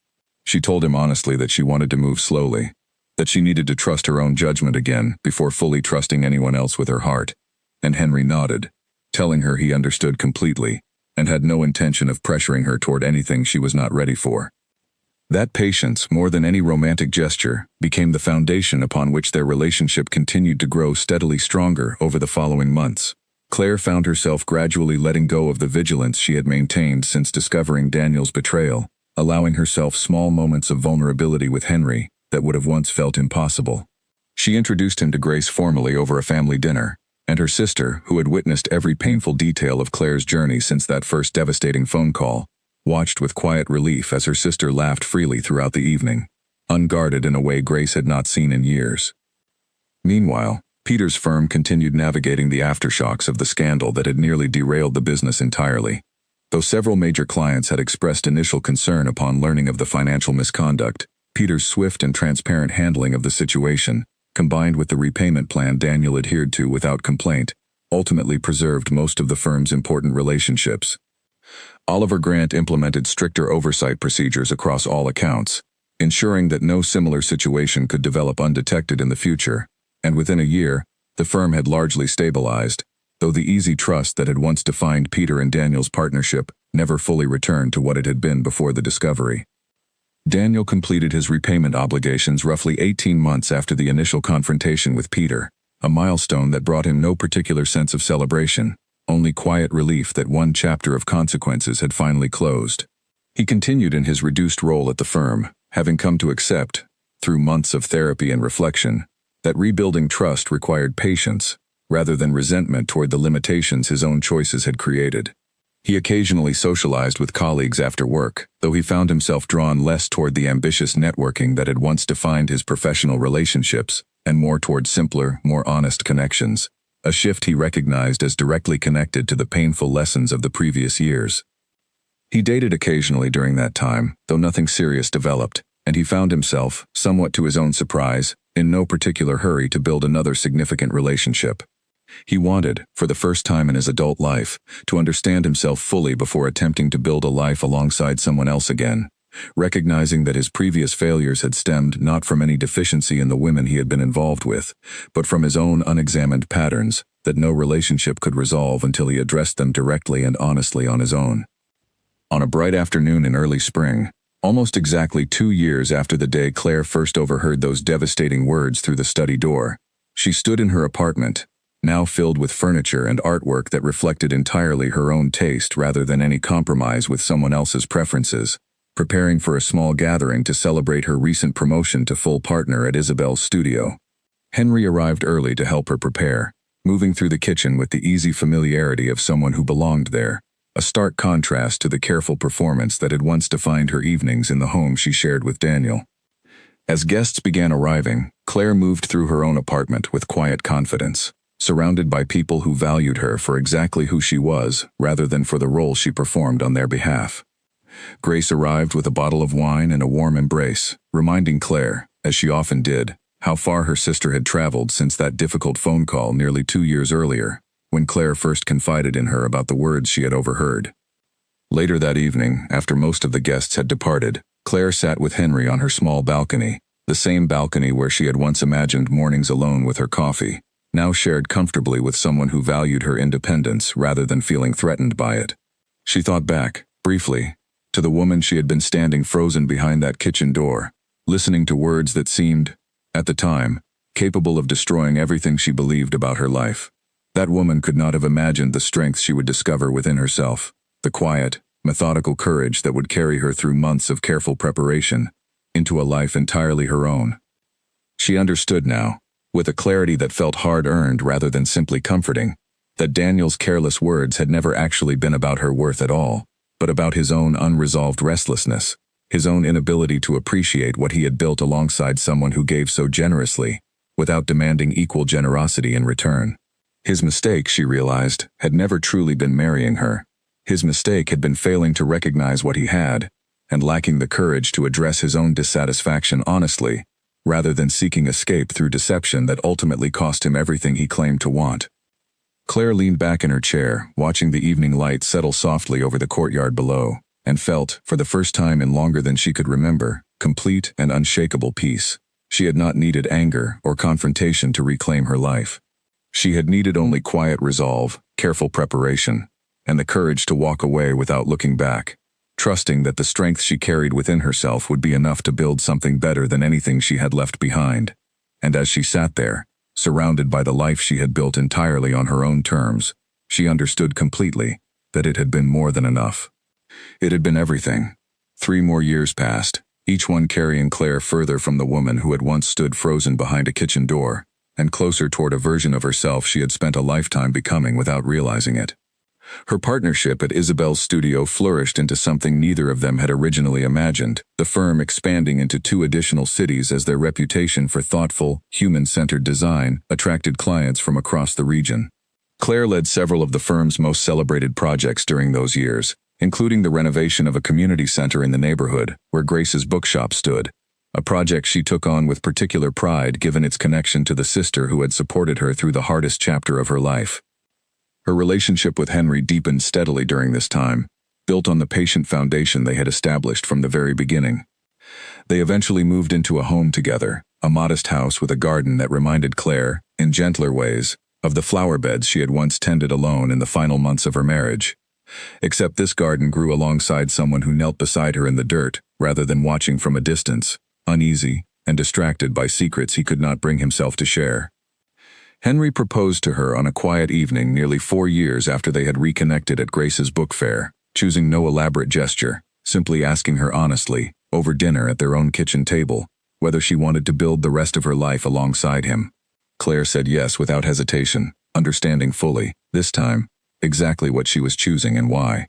She told him honestly that she wanted to move slowly, that she needed to trust her own judgment again before fully trusting anyone else with her heart, and Henry nodded, telling her he understood completely and had no intention of pressuring her toward anything she was not ready for. That patience, more than any romantic gesture, became the foundation upon which their relationship continued to grow steadily stronger over the following months. Claire found herself gradually letting go of the vigilance she had maintained since discovering Daniel's betrayal, allowing herself small moments of vulnerability with Henry that would have once felt impossible. She introduced him to Grace formally over a family dinner, and her sister, who had witnessed every painful detail of Claire's journey since that first devastating phone call, watched with quiet relief as her sister laughed freely throughout the evening, unguarded in a way Grace had not seen in years. Meanwhile, Peter's firm continued navigating the aftershocks of the scandal that had nearly derailed the business entirely. Though several major clients had expressed initial concern upon learning of the financial misconduct, Peter's swift and transparent handling of the situation, combined with the repayment plan Daniel adhered to without complaint, ultimately preserved most of the firm's important relationships. Oliver Grant implemented stricter oversight procedures across all accounts, ensuring that no similar situation could develop undetected in the future, and within a year, the firm had largely stabilized, though the easy trust that had once defined Peter and Daniel's partnership never fully returned to what it had been before the discovery. Daniel completed his repayment obligations roughly 18 months after the initial confrontation with Peter, a milestone that brought him no particular sense of celebration, only quiet relief that one chapter of consequences had finally closed. He continued in his reduced role at the firm, having come to accept, through months of therapy and reflection, that rebuilding trust required patience, rather than resentment toward the limitations his own choices had created. He occasionally socialized with colleagues after work, though he found himself drawn less toward the ambitious networking that had once defined his professional relationships, and more toward simpler, more honest connections, a shift he recognized as directly connected to the painful lessons of the previous years. He dated occasionally during that time, though nothing serious developed, and he found himself, somewhat to his own surprise, in no particular hurry to build another significant relationship. He wanted, for the first time in his adult life, to understand himself fully before attempting to build a life alongside someone else again, recognizing that his previous failures had stemmed not from any deficiency in the women he had been involved with, but from his own unexamined patterns that no relationship could resolve until he addressed them directly and honestly on his own. On a bright afternoon in early spring, almost exactly 2 years after the day Claire first overheard those devastating words through the study door, she stood in her apartment, now filled with furniture and artwork that reflected entirely her own taste rather than any compromise with someone else's preferences, preparing for a small gathering to celebrate her recent promotion to full partner at Isabel's studio. Henry arrived early to help her prepare, moving through the kitchen with the easy familiarity of someone who belonged there, a stark contrast to the careful performance that had once defined her evenings in the home she shared with Daniel. As guests began arriving, Claire moved through her own apartment with quiet confidence, surrounded by people who valued her for exactly who she was rather than for the role she performed on their behalf. Grace arrived with a bottle of wine and a warm embrace, reminding Claire, as she often did, how far her sister had traveled since that difficult phone call nearly 2 years earlier, when Claire first confided in her about the words she had overheard. Later that evening, after most of the guests had departed, Claire sat with Henry on her small balcony, the same balcony where she had once imagined mornings alone with her coffee, now shared comfortably with someone who valued her independence rather than feeling threatened by it. She thought back, briefly, to the woman she had been standing frozen behind that kitchen door, listening to words that seemed, at the time, capable of destroying everything she believed about her life. That woman could not have imagined the strength she would discover within herself, the quiet, methodical courage that would carry her through months of careful preparation, into a life entirely her own. She understood now, with a clarity that felt hard-earned rather than simply comforting, that Daniel's careless words had never actually been about her worth at all, but about his own unresolved restlessness, his own inability to appreciate what he had built alongside someone who gave so generously, without demanding equal generosity in return. His mistake, she realized, had never truly been marrying her. His mistake had been failing to recognize what he had, and lacking the courage to address his own dissatisfaction honestly, rather than seeking escape through deception that ultimately cost him everything he claimed to want. Claire leaned back in her chair, watching the evening light settle softly over the courtyard below, and felt, for the first time in longer than she could remember, complete and unshakable peace. She had not needed anger or confrontation to reclaim her life. She had needed only quiet resolve, careful preparation, and the courage to walk away without looking back, trusting that the strength she carried within herself would be enough to build something better than anything she had left behind. And as she sat there, surrounded by the life she had built entirely on her own terms, she understood completely that it had been more than enough. It had been everything. 3 more years passed, each one carrying Claire further from the woman who had once stood frozen behind a kitchen door, and closer toward a version of herself she had spent a lifetime becoming without realizing it. Her partnership at Isabel's studio flourished into something neither of them had originally imagined, the firm expanding into 2 additional cities as their reputation for thoughtful, human-centered design attracted clients from across the region. Claire led several of the firm's most celebrated projects during those years, including the renovation of a community center in the neighborhood where Grace's bookshop stood, a project she took on with particular pride given its connection to the sister who had supported her through the hardest chapter of her life. Her relationship with Henry deepened steadily during this time, built on the patient foundation they had established from the very beginning. They eventually moved into a home together, a modest house with a garden that reminded Claire, in gentler ways, of the flower beds she had once tended alone in the final months of her marriage. Except this garden grew alongside someone who knelt beside her in the dirt, rather than watching from a distance, uneasy and distracted by secrets he could not bring himself to share. Henry proposed to her on a quiet evening nearly 4 years after they had reconnected at Grace's book fair, choosing no elaborate gesture, simply asking her honestly, over dinner at their own kitchen table, whether she wanted to build the rest of her life alongside him. Claire said yes without hesitation, understanding fully, this time, exactly what she was choosing and why.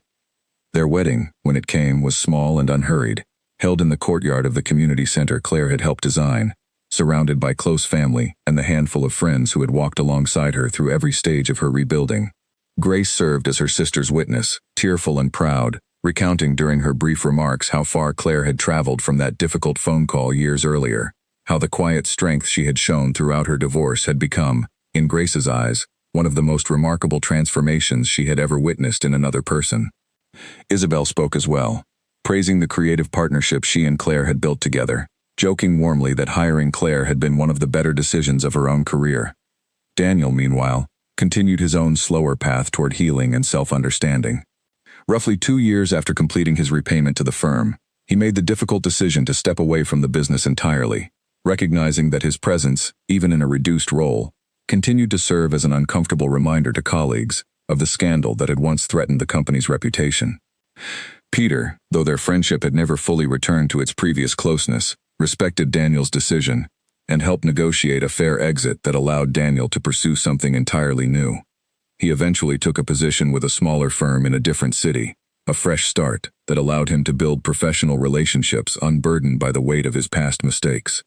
Their wedding, when it came, was small and unhurried, held in the courtyard of the community center Claire had helped design, surrounded by close family and the handful of friends who had walked alongside her through every stage of her rebuilding. Grace served as her sister's witness, tearful and proud, recounting during her brief remarks how far Claire had traveled from that difficult phone call years earlier, how the quiet strength she had shown throughout her divorce had become, in Grace's eyes, one of the most remarkable transformations she had ever witnessed in another person. Isabel spoke as well, praising the creative partnership she and Claire had built together, joking warmly that hiring Claire had been one of the better decisions of her own career. Daniel, meanwhile, continued his own slower path toward healing and self-understanding. Roughly 2 years after completing his repayment to the firm, he made the difficult decision to step away from the business entirely, recognizing that his presence, even in a reduced role, continued to serve as an uncomfortable reminder to colleagues of the scandal that had once threatened the company's reputation. Peter, though their friendship had never fully returned to its previous closeness, respected Daniel's decision and helped negotiate a fair exit that allowed Daniel to pursue something entirely new. He eventually took a position with a smaller firm in a different city, a fresh start that allowed him to build professional relationships unburdened by the weight of his past mistakes.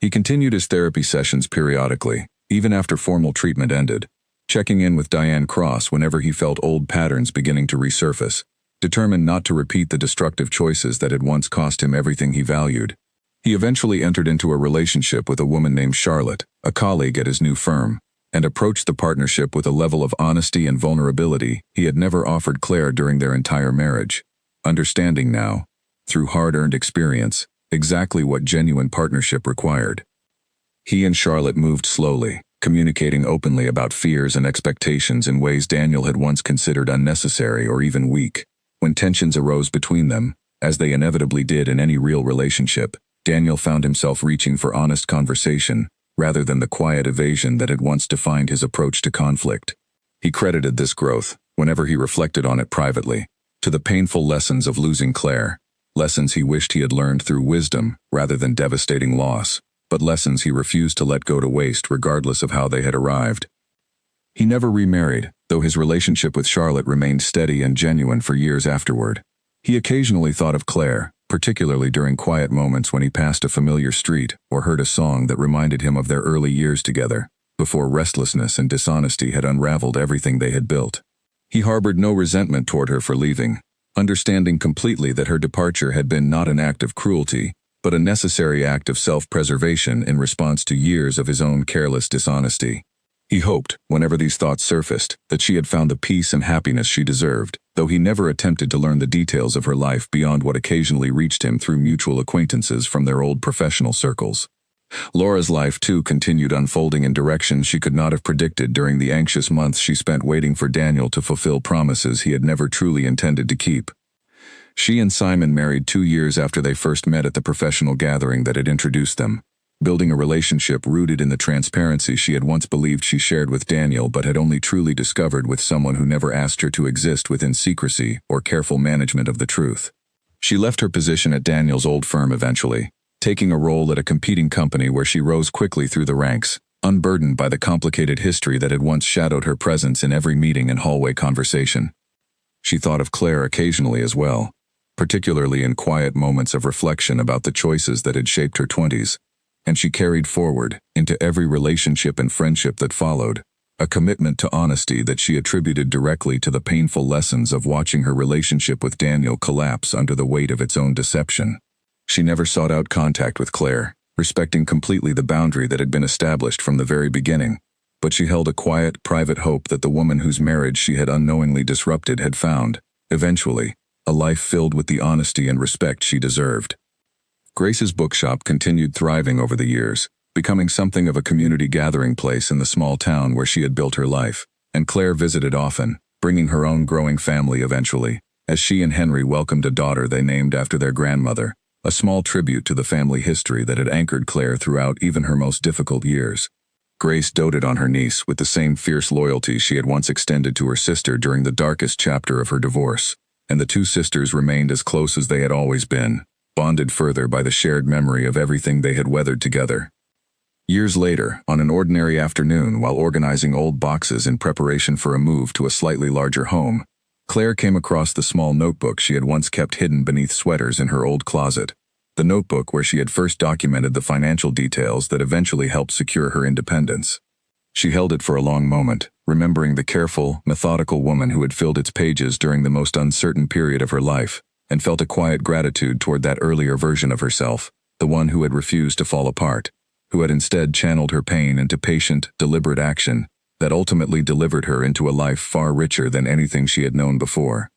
He continued his therapy sessions periodically, even after formal treatment ended, checking in with Diane Cross whenever he felt old patterns beginning to resurface, determined not to repeat the destructive choices that had once cost him everything he valued. He eventually entered into a relationship with a woman named Charlotte, a colleague at his new firm, and approached the partnership with a level of honesty and vulnerability he had never offered Claire during their entire marriage, understanding now, through hard-earned experience, exactly what genuine partnership required. He and Charlotte moved slowly, communicating openly about fears and expectations in ways Daniel had once considered unnecessary or even weak. When tensions arose between them, as they inevitably did in any real relationship, Daniel found himself reaching for honest conversation, rather than the quiet evasion that had once defined his approach to conflict. He credited this growth, whenever he reflected on it privately, to the painful lessons of losing Claire, lessons he wished he had learned through wisdom rather than devastating loss, but lessons he refused to let go to waste regardless of how they had arrived. He never remarried, though his relationship with Charlotte remained steady and genuine for years afterward. He occasionally thought of Claire, particularly during quiet moments when he passed a familiar street or heard a song that reminded him of their early years together, before restlessness and dishonesty had unraveled everything they had built. He harbored no resentment toward her for leaving, understanding completely that her departure had been not an act of cruelty, but a necessary act of self-preservation in response to years of his own careless dishonesty. He hoped, whenever these thoughts surfaced, that she had found the peace and happiness she deserved, though he never attempted to learn the details of her life beyond what occasionally reached him through mutual acquaintances from their old professional circles. Laura's life, too, continued unfolding in directions she could not have predicted during the anxious months she spent waiting for Daniel to fulfill promises he had never truly intended to keep. She and Simon married 2 years after they first met at the professional gathering that had introduced them, building a relationship rooted in the transparency she had once believed she shared with Daniel but had only truly discovered with someone who never asked her to exist within secrecy or careful management of the truth. She left her position at Daniel's old firm eventually, taking a role at a competing company where she rose quickly through the ranks, unburdened by the complicated history that had once shadowed her presence in every meeting and hallway conversation. She thought of Claire occasionally as well, particularly in quiet moments of reflection about the choices that had shaped her 20s, and she carried forward, into every relationship and friendship that followed, a commitment to honesty that she attributed directly to the painful lessons of watching her relationship with Daniel collapse under the weight of its own deception. She never sought out contact with Claire, respecting completely the boundary that had been established from the very beginning, but she held a quiet, private hope that the woman whose marriage she had unknowingly disrupted had found, eventually, a life filled with the honesty and respect she deserved. Grace's bookshop continued thriving over the years, becoming something of a community gathering place in the small town where she had built her life, and Claire visited often, bringing her own growing family eventually, as she and Henry welcomed a daughter they named after their grandmother, a small tribute to the family history that had anchored Claire throughout even her most difficult years. Grace doted on her niece with the same fierce loyalty she had once extended to her sister during the darkest chapter of her divorce, and the two sisters remained as close as they had always been, bonded further by the shared memory of everything they had weathered together. Years later, on an ordinary afternoon while organizing old boxes in preparation for a move to a slightly larger home, Claire came across the small notebook she had once kept hidden beneath sweaters in her old closet, the notebook where she had first documented the financial details that eventually helped secure her independence. She held it for a long moment, remembering the careful, methodical woman who had filled its pages during the most uncertain period of her life, and felt a quiet gratitude toward that earlier version of herself, the one who had refused to fall apart, who had instead channeled her pain into patient, deliberate action that ultimately delivered her into a life far richer than anything she had known before.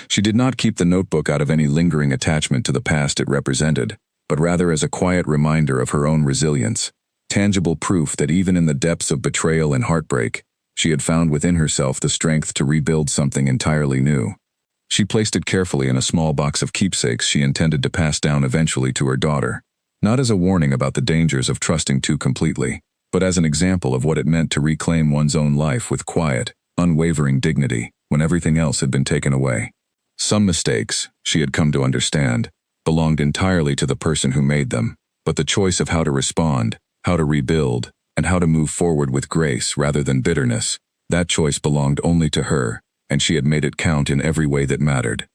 She did not keep the notebook out of any lingering attachment to the past it represented, but rather as a quiet reminder of her own resilience, tangible proof that even in the depths of betrayal and heartbreak, she had found within herself the strength to rebuild something entirely new. She placed it carefully in a small box of keepsakes she intended to pass down eventually to her daughter, not as a warning about the dangers of trusting too completely, but as an example of what it meant to reclaim one's own life with quiet, unwavering dignity when everything else had been taken away. Some mistakes, she had come to understand, belonged entirely to the person who made them, but the choice of how to respond, how to rebuild, and how to move forward with grace rather than bitterness, that choice belonged only to her, and she had made it count in every way that mattered.